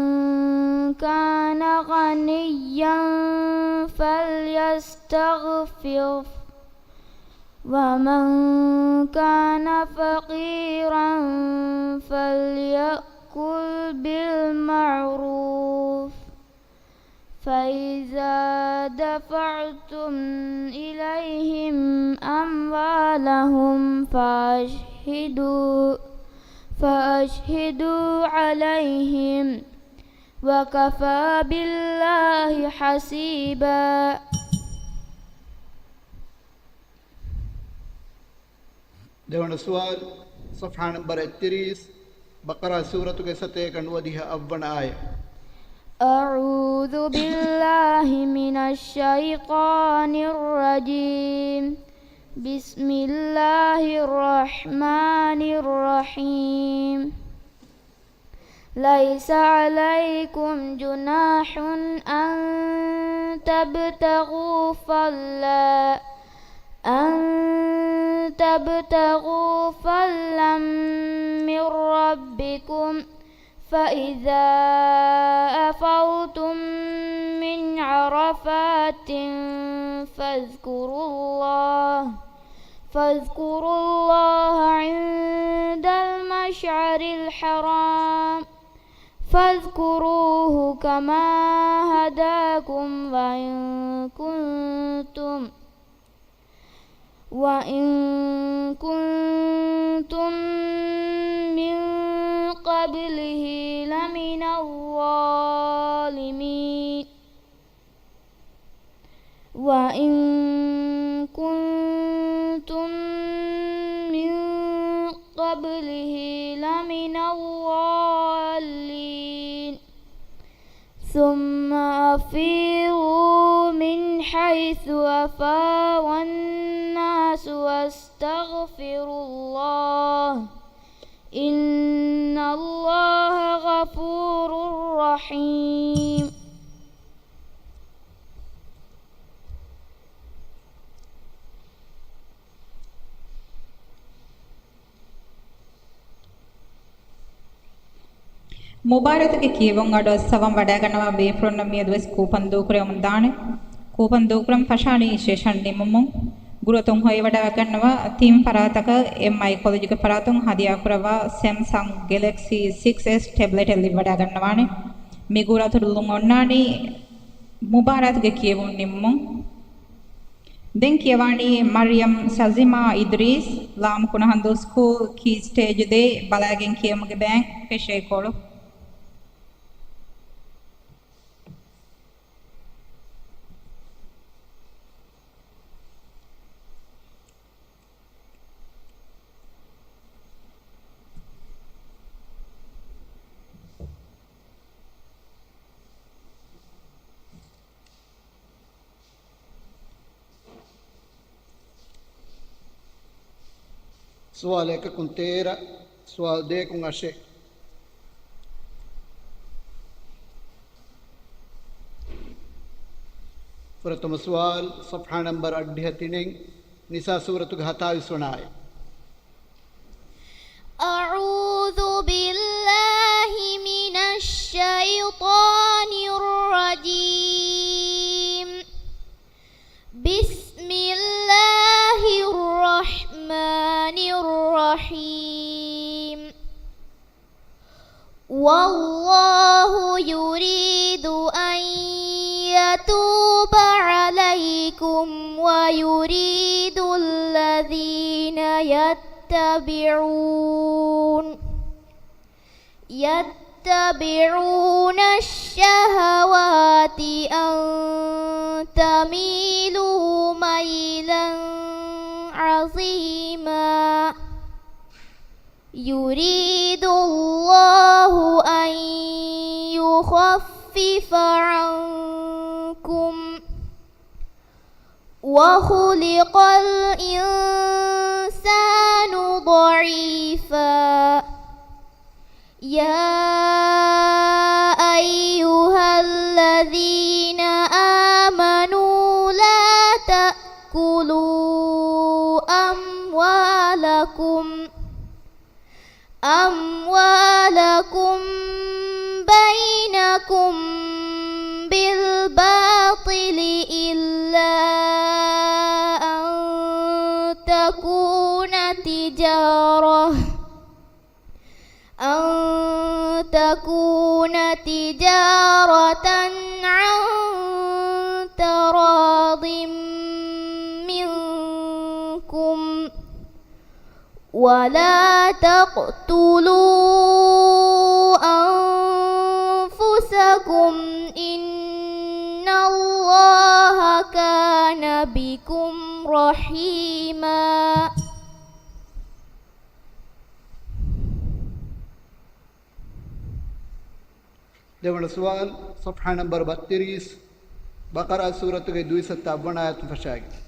كان غنيا فليستغفر ومن كان فقيرا فليأكل بالمعروف فإذا دفعتم إليهم أموالهم فأشهدوا عليهم وكفى بالله حسيبا. देवण सवाल सफ़ा नंबर 31 बकरा सूरत के 7 अव्वल आय أعوذ بالله من الشيطان الرجيم بسم الله الرحمن الرحيم ليس عليكم جناح أن تبتغوا فضلا من ربكم فإذا أفضتم من عرفات فاذكروا الله عند المشعر الحرام فاذكروه كما هداكم وإن كنتم من قبله لمن الظالمين وإن كنتم من قبله لمن الضالين ثم أفيضوا من حيث أفاض الناس واستغفروا الله إن الله غفور رحيم. ಮುಬಾರತ್ಗೆ ಕೀವೊಂಗ್ ಅಡ ಸವಂ ವಡಾಗನವ ಬೇಫ್ರೊನ್ನ ಮಿಯದ್ವೆಸ್ ಕೂಪನ್ ದೂಕರೆ ಮುಂದಾನೆ ಕೂಪನ್ ದೂಕರಂ ಫಶಾನಿ ಶೇಷನ್ ನಿಮ್ಮುಂ ಗುರುತುಂ ಹೊಯ್ ವಡಾಗನವ ಥೀಮ್ ಪರಾತಕ ಎಂಐ ಕಾಲೇಜಿಗೆ ಪರಾತುಂ ಹದಿಯಾ ಕುರವ ಸ್ಯಾಮ್ಸಂಗ್ ಗ್ಯಾಲಕ್ಸಿ 6s ಟ್ಯಾಬ್ಲೆಟ್ ಎಲ್ಲಿ ವಡಾಗನವಾನೆ ಮಿಗುರತುಲುಂ ಒನ್ನಾನಿ ಮುಬಾರತ್ಗೆ ಕೀವೊಂ ನಿಮ್ಮುಂ ದೆನ್ ಕಿಯವಾಣಿ ಮರಿಯಂ ಸಜಿಮಾ ಇದ್ರೀಸ್ ಲಾಮ್ ಕುನಹಂದು ಸ್ಕೂಲ್ ಕೀ ಸ್ಟೇಜ್ ದೇ ಬಲಾಗೆನ್ ಕಿಯಮುಗೆ ಬ್ಯಾಂಕ್ ಪೆಶೆ ಕೋಳು सवाल 1 com 13 सवाल 2 com ashe प्रथम सवाल सफ़ा नंबर 38 निसा सूरत के 27 सुनाए أعوذ بالله من الشيطان الرجيم بسم الله الرحمن الرحيم والله يريد أن يتوب عليكم ويريد الذين يتبعون الشهوات أن تميلوا ميلا عظيما يريد الله أن يخفف عنكم وخلق الإنسان ضعيفا يا أيها الذين آمنوا لا تأكلوا أموالكم بينكم بالباطل إلا أن تكون تجارة عن ولا تقتلوا أنفسكم إن الله كان بكم رحيما. देवण सवाल सफ़हा नंबर 32 बकरा सूरत के 257 आयत फशाएगी.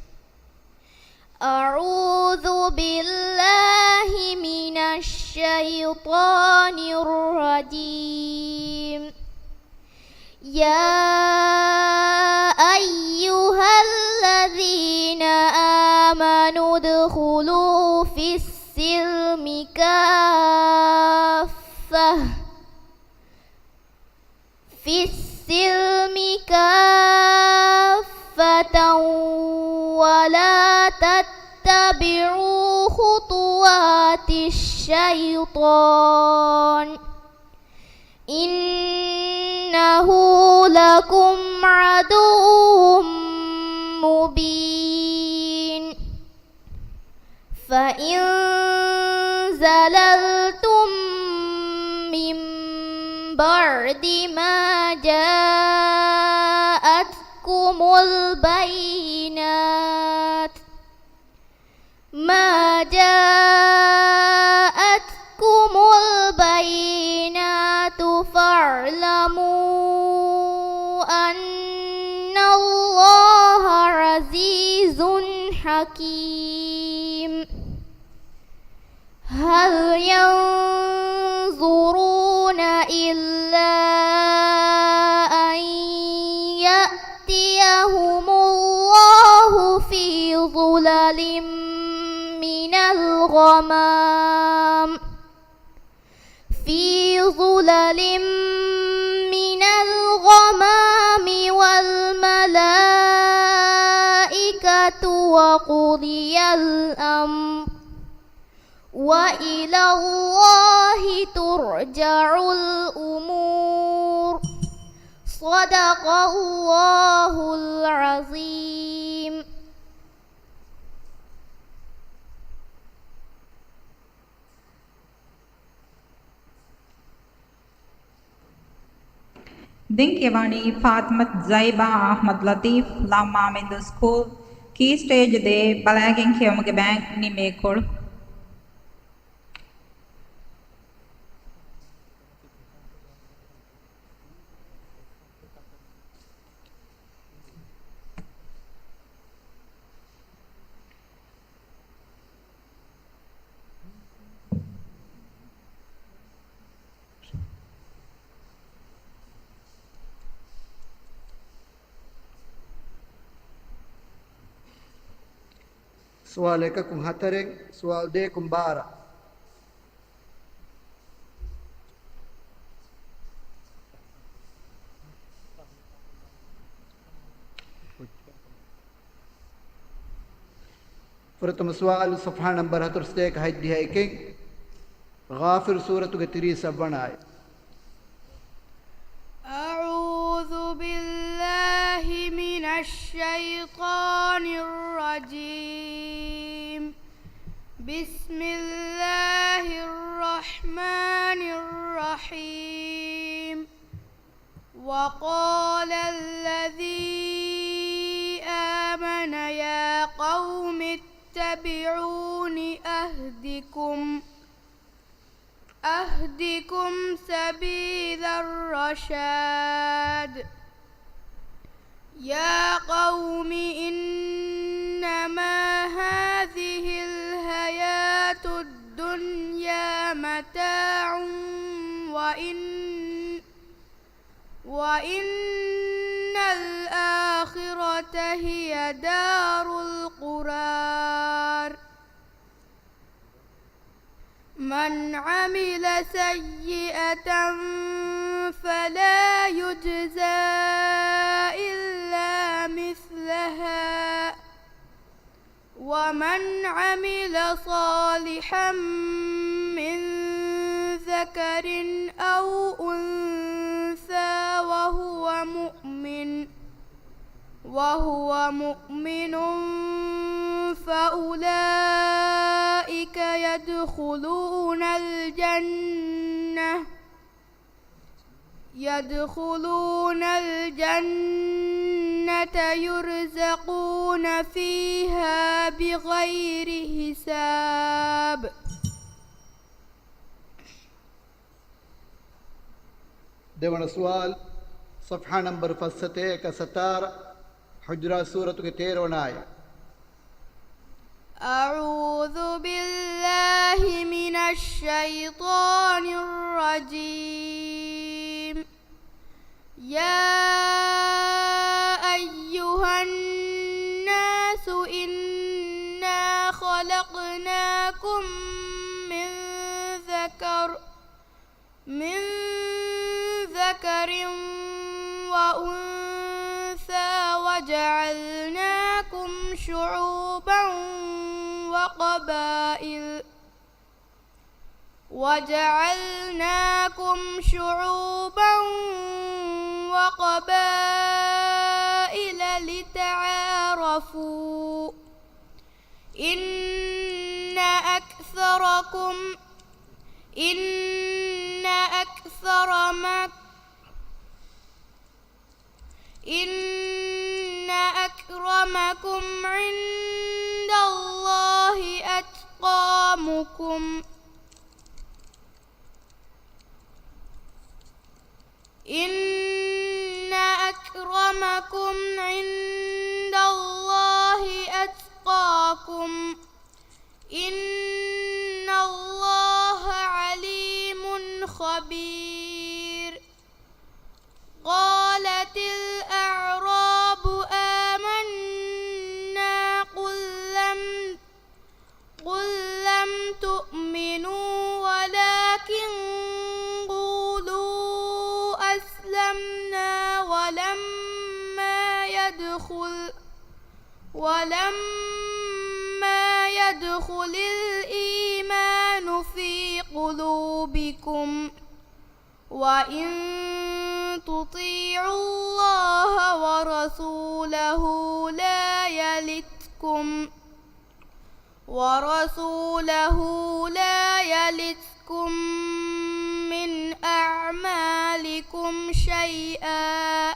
أعوذ بالله من الشيطان الرجيم. يا أيها الذين آمنوا ادخلوا في السلم كافة ولا تتبعوا خطوات الشيطان إنه لكم عدو مبين. فإن زللتم من بعد ما جاءتكم البينات فاعلموا أن الله عزيز حكيم. هل ينظرون إلا أن يأتيهم الله في ظلل من الغمام والملائكة وقضي الأمر وإلى الله ترجع الأمور. صدق الله العظيم. Dinkyawani Fatmat Zaiba Ahmad Latif Lama Middle School Key Stage de Balagin Kiyomuge Bank Nimekor. سوال 1 كم هترين سوال 2 كم 12. فرتم سوال صفحة نمبر 31 هيدي هيك غافر سورة 37 آية. أعوذ بالله من الشيطان الرجيم. بسم الله الرحمن الرحيم. وقال الذي آمن يا قوم اتبعون أهدكم سبيل الرشاد. يا قوم إنما هذه الحياة الدنيا متاع وإن الآخرة هي دار القرار. من عمل سيئة فلا يجزى إلا مثلها ومن عمل صالحا من ذكر أو أنثى وهو مؤمن فأولئك يدخلون الجنة يرزقون فيها بغير حساب. देवण सुवाल सफ़हा नंबर 17 हुजरा सूरत के 13 आया। أعوذ بالله من الشيطان الرجيم. يا أيها الناس إنا خلقناكم من ذكر وأنثى وجعلناكم شعوبا وقبائل لتعارفوا. إن أكرمكم عند الله أتقاكم. إن أكرمكم عند الله أتقاكم. إن الله عليم خبير. قالت الأعراب آمنا قل لم تؤمنوا ولكن قولوا أسلمنا ولما يدخل الإيمان في قلوبكم وإن تطيعوا الله ورسوله لا يلتكم من أعمالكم شيئا.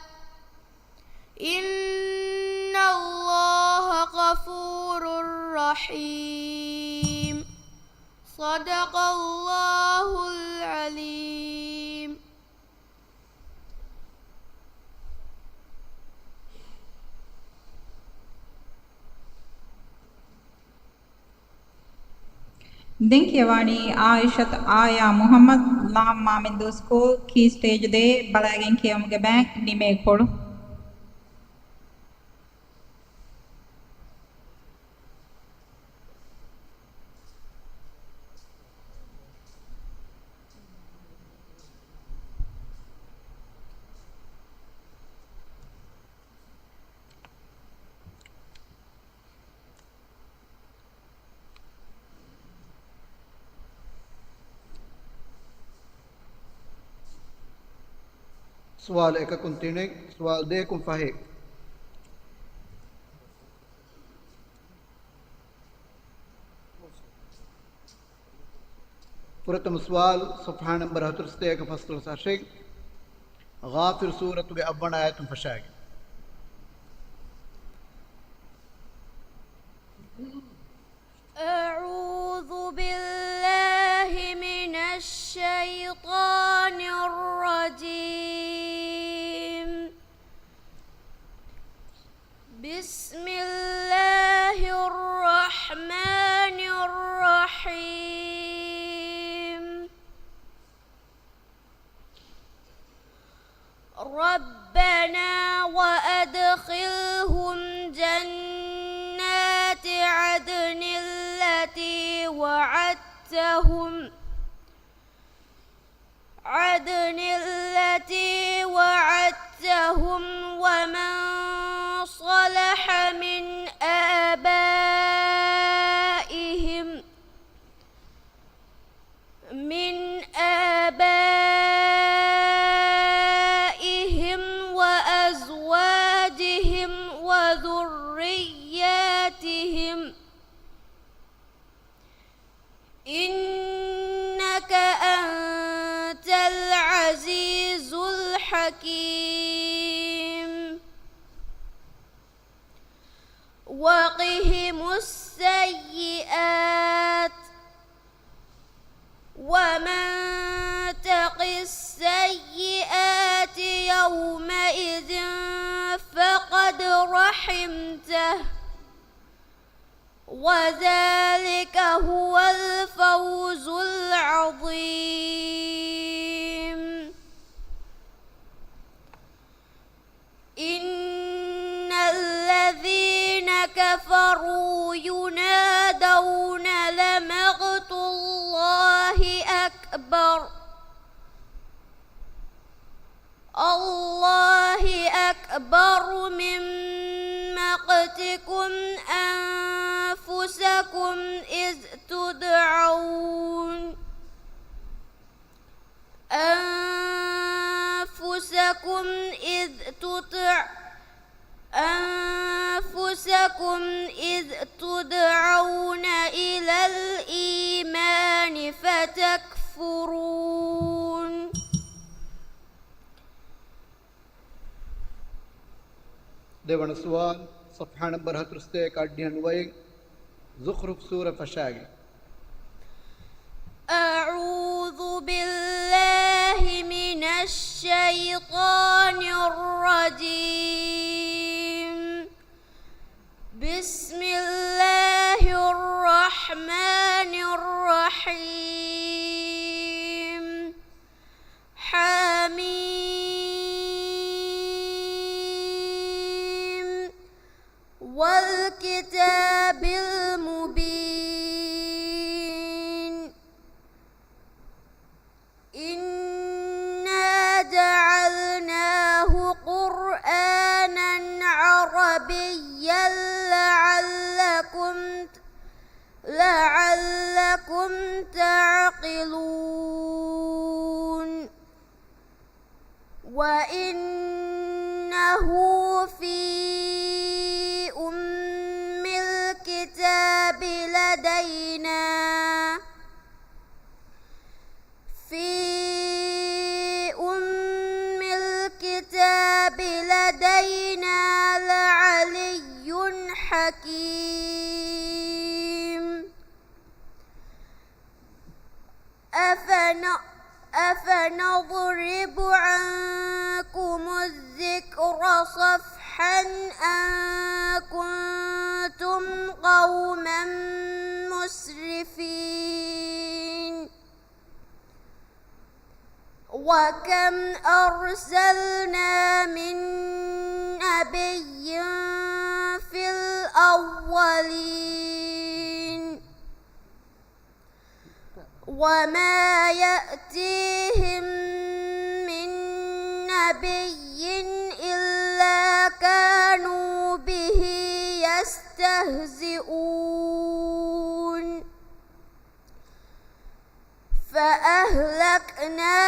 إن الله غفور رحيم. صدق الله العليم. Den කියවani Aishat Aya Muhammad Lam Mamindu School Key Stage de Balagen Kiyamge Bank Nime Kodu. سوال 1 سوال 2 فهيك. प्रथम सवाल सफ़हा नंबर 71 फस्ल साशिक गाफिर सूरत के अव्वल आयत फशाएगी। أعوذ بالله من الشيطان الرجيم. بسم الله الرحمن الرحيم. ربنا وأدخلهم جنات عدن التي وعدتهم ومن صلح من آبائهم وأزواجهم وذرياتهم وقهم السيئات ومن تق السيئات يومئذ فقد رحمته وذلك هو الفوز العظيم إن الذين كفروا ينادون لمقت الله أكبر الله أكبر من مقتكم أنفسكم إذ تدعون إلى الإيمان فتكفرون देवण सुवाल सफ़हा नंबर 73 का अड्डियन वई ज़ुख़रुफ़ सूरह फशागी أعوذ بالله من الشيطان الرجيم بسم الله الرحمن الرحيم حميم والكتاب المبين إنا جعلناه قرآنا عربيا لعلكم تعقلون وإنه في أم الكتاب لدينا لعلي حكيم أفنضرب عنكم الذكر صفحا أن كنتم قوما مسرفين وكم أرسلنا من نبي في الأولين وما يأتيهم من نبي إلا كانوا به يستهزئون فأهلكنا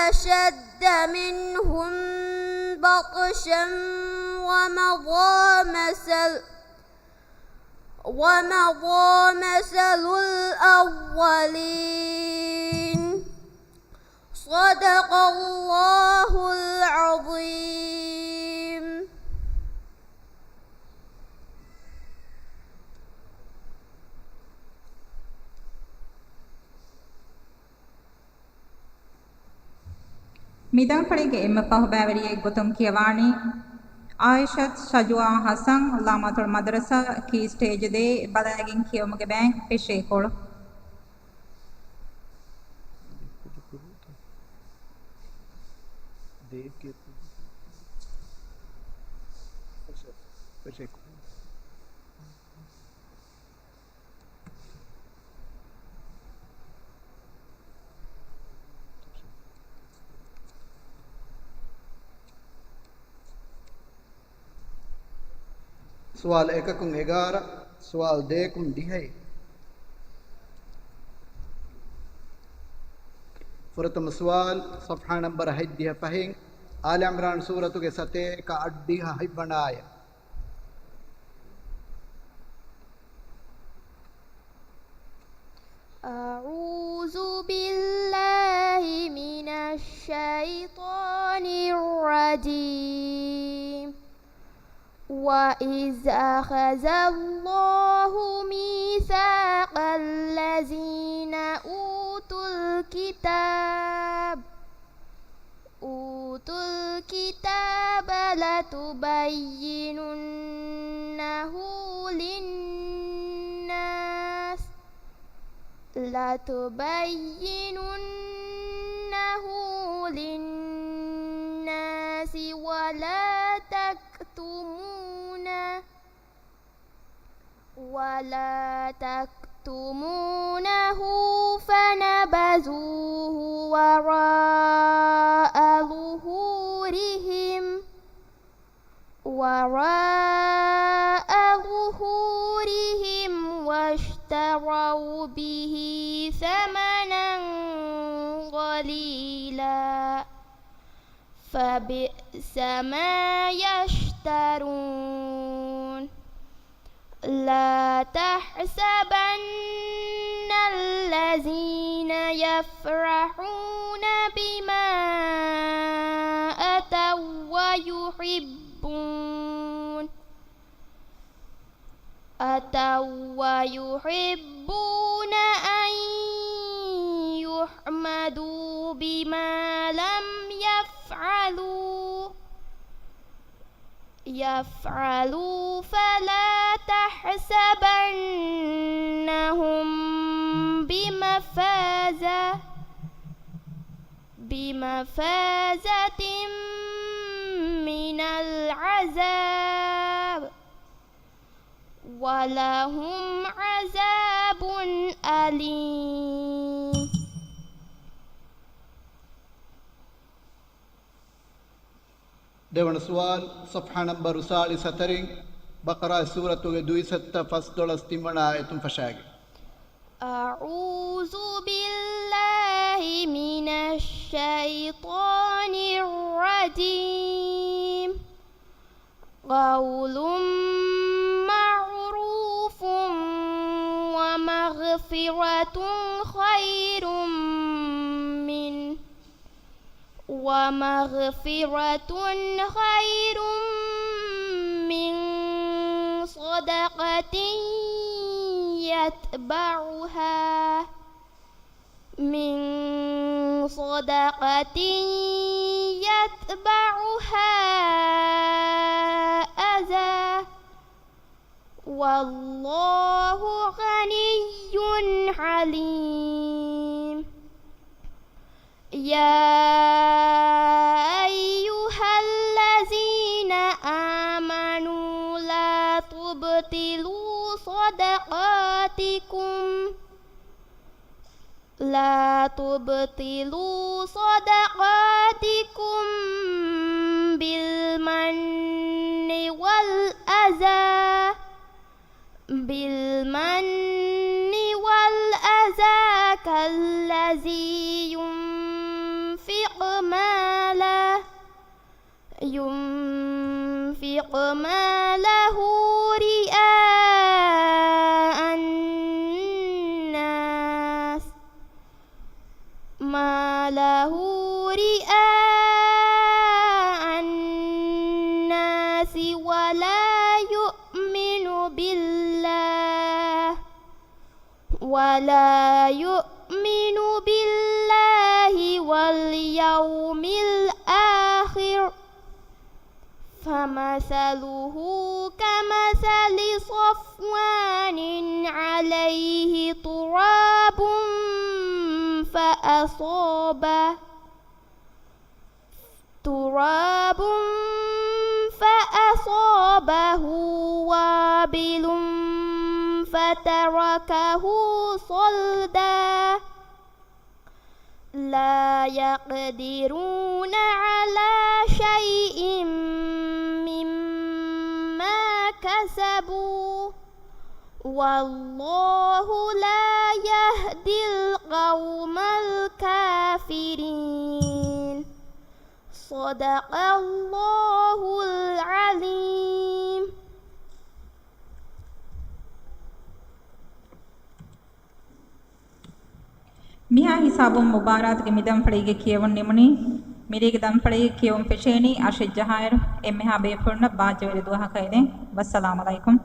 أشد منهم بطشا ومضى مثل الأولين صدق الله العظيم මිදන් පරිගේ එම පහබෑවරියේ ගොතම් කියවානි ආයිෂත් ශජුආ හසන් ලාමතුල් මදරසා කී ස්ටේජ් දේ බලාගින් කියවමගේ බෑන් පෙෂේ කොළ देव के सवाल 1 कुं 11 सवाल 2 कुं 10 प्रथम सवाल सफ़हा नंबर 11 पहिंग आल इमरान सूरत के सते का अड्डी है बनाया أعوذ بالله من الشيطان الرجيم وإذ أخذ الله ميثاق الذين أوتوا الكتاب لتبيننه للناس ولا تكتمونه فنبذوه وراء ظهورهم واشتروا به ثمنا قليلا فبئس ما يشترون لا تحسبن الذين يفرحون بما أتوا ويحبون أن يحمدوا بما لم يفعلوا فلا تحسبنهم بمفازة من العذاب ولهم عذاب أليم. දෙවන සුවාල් صفحة نمبر 34 بقرة سورة 207 فصل استمنا آية فشاغي. أعوذ بالله من الشيطان الرجيم. قول معروف ومغفرة خير من صدقة يتبعها أذى والله غني حليم. يا أيها الذين آمنوا لا تبطلوا صدقاتكم بالمن والأذى كالذي ينفق ماله رئاء الناس ولا يؤمن بالله واليوم الآخر فمثله كمثل صفوان عليه تراب فأصابه وابل فتركه صلدا لا يقدرون على شيء مما كسبوا والله لا يهدي القوم الكافرين. صدق الله العظيم. මිහා හිසාබුම් මුබාරාත්ගේ මිදම් ෆලීගේ කියවුන් නිමුනි මිරීගේ දම් ෆලී කියවුන් පෙෂේනි අෂෙජ් ජහායර එම්මෙහා බේෆුර්න බාජවල දුවහ කයිදෙන් වස්සලාමු අලයිකුම්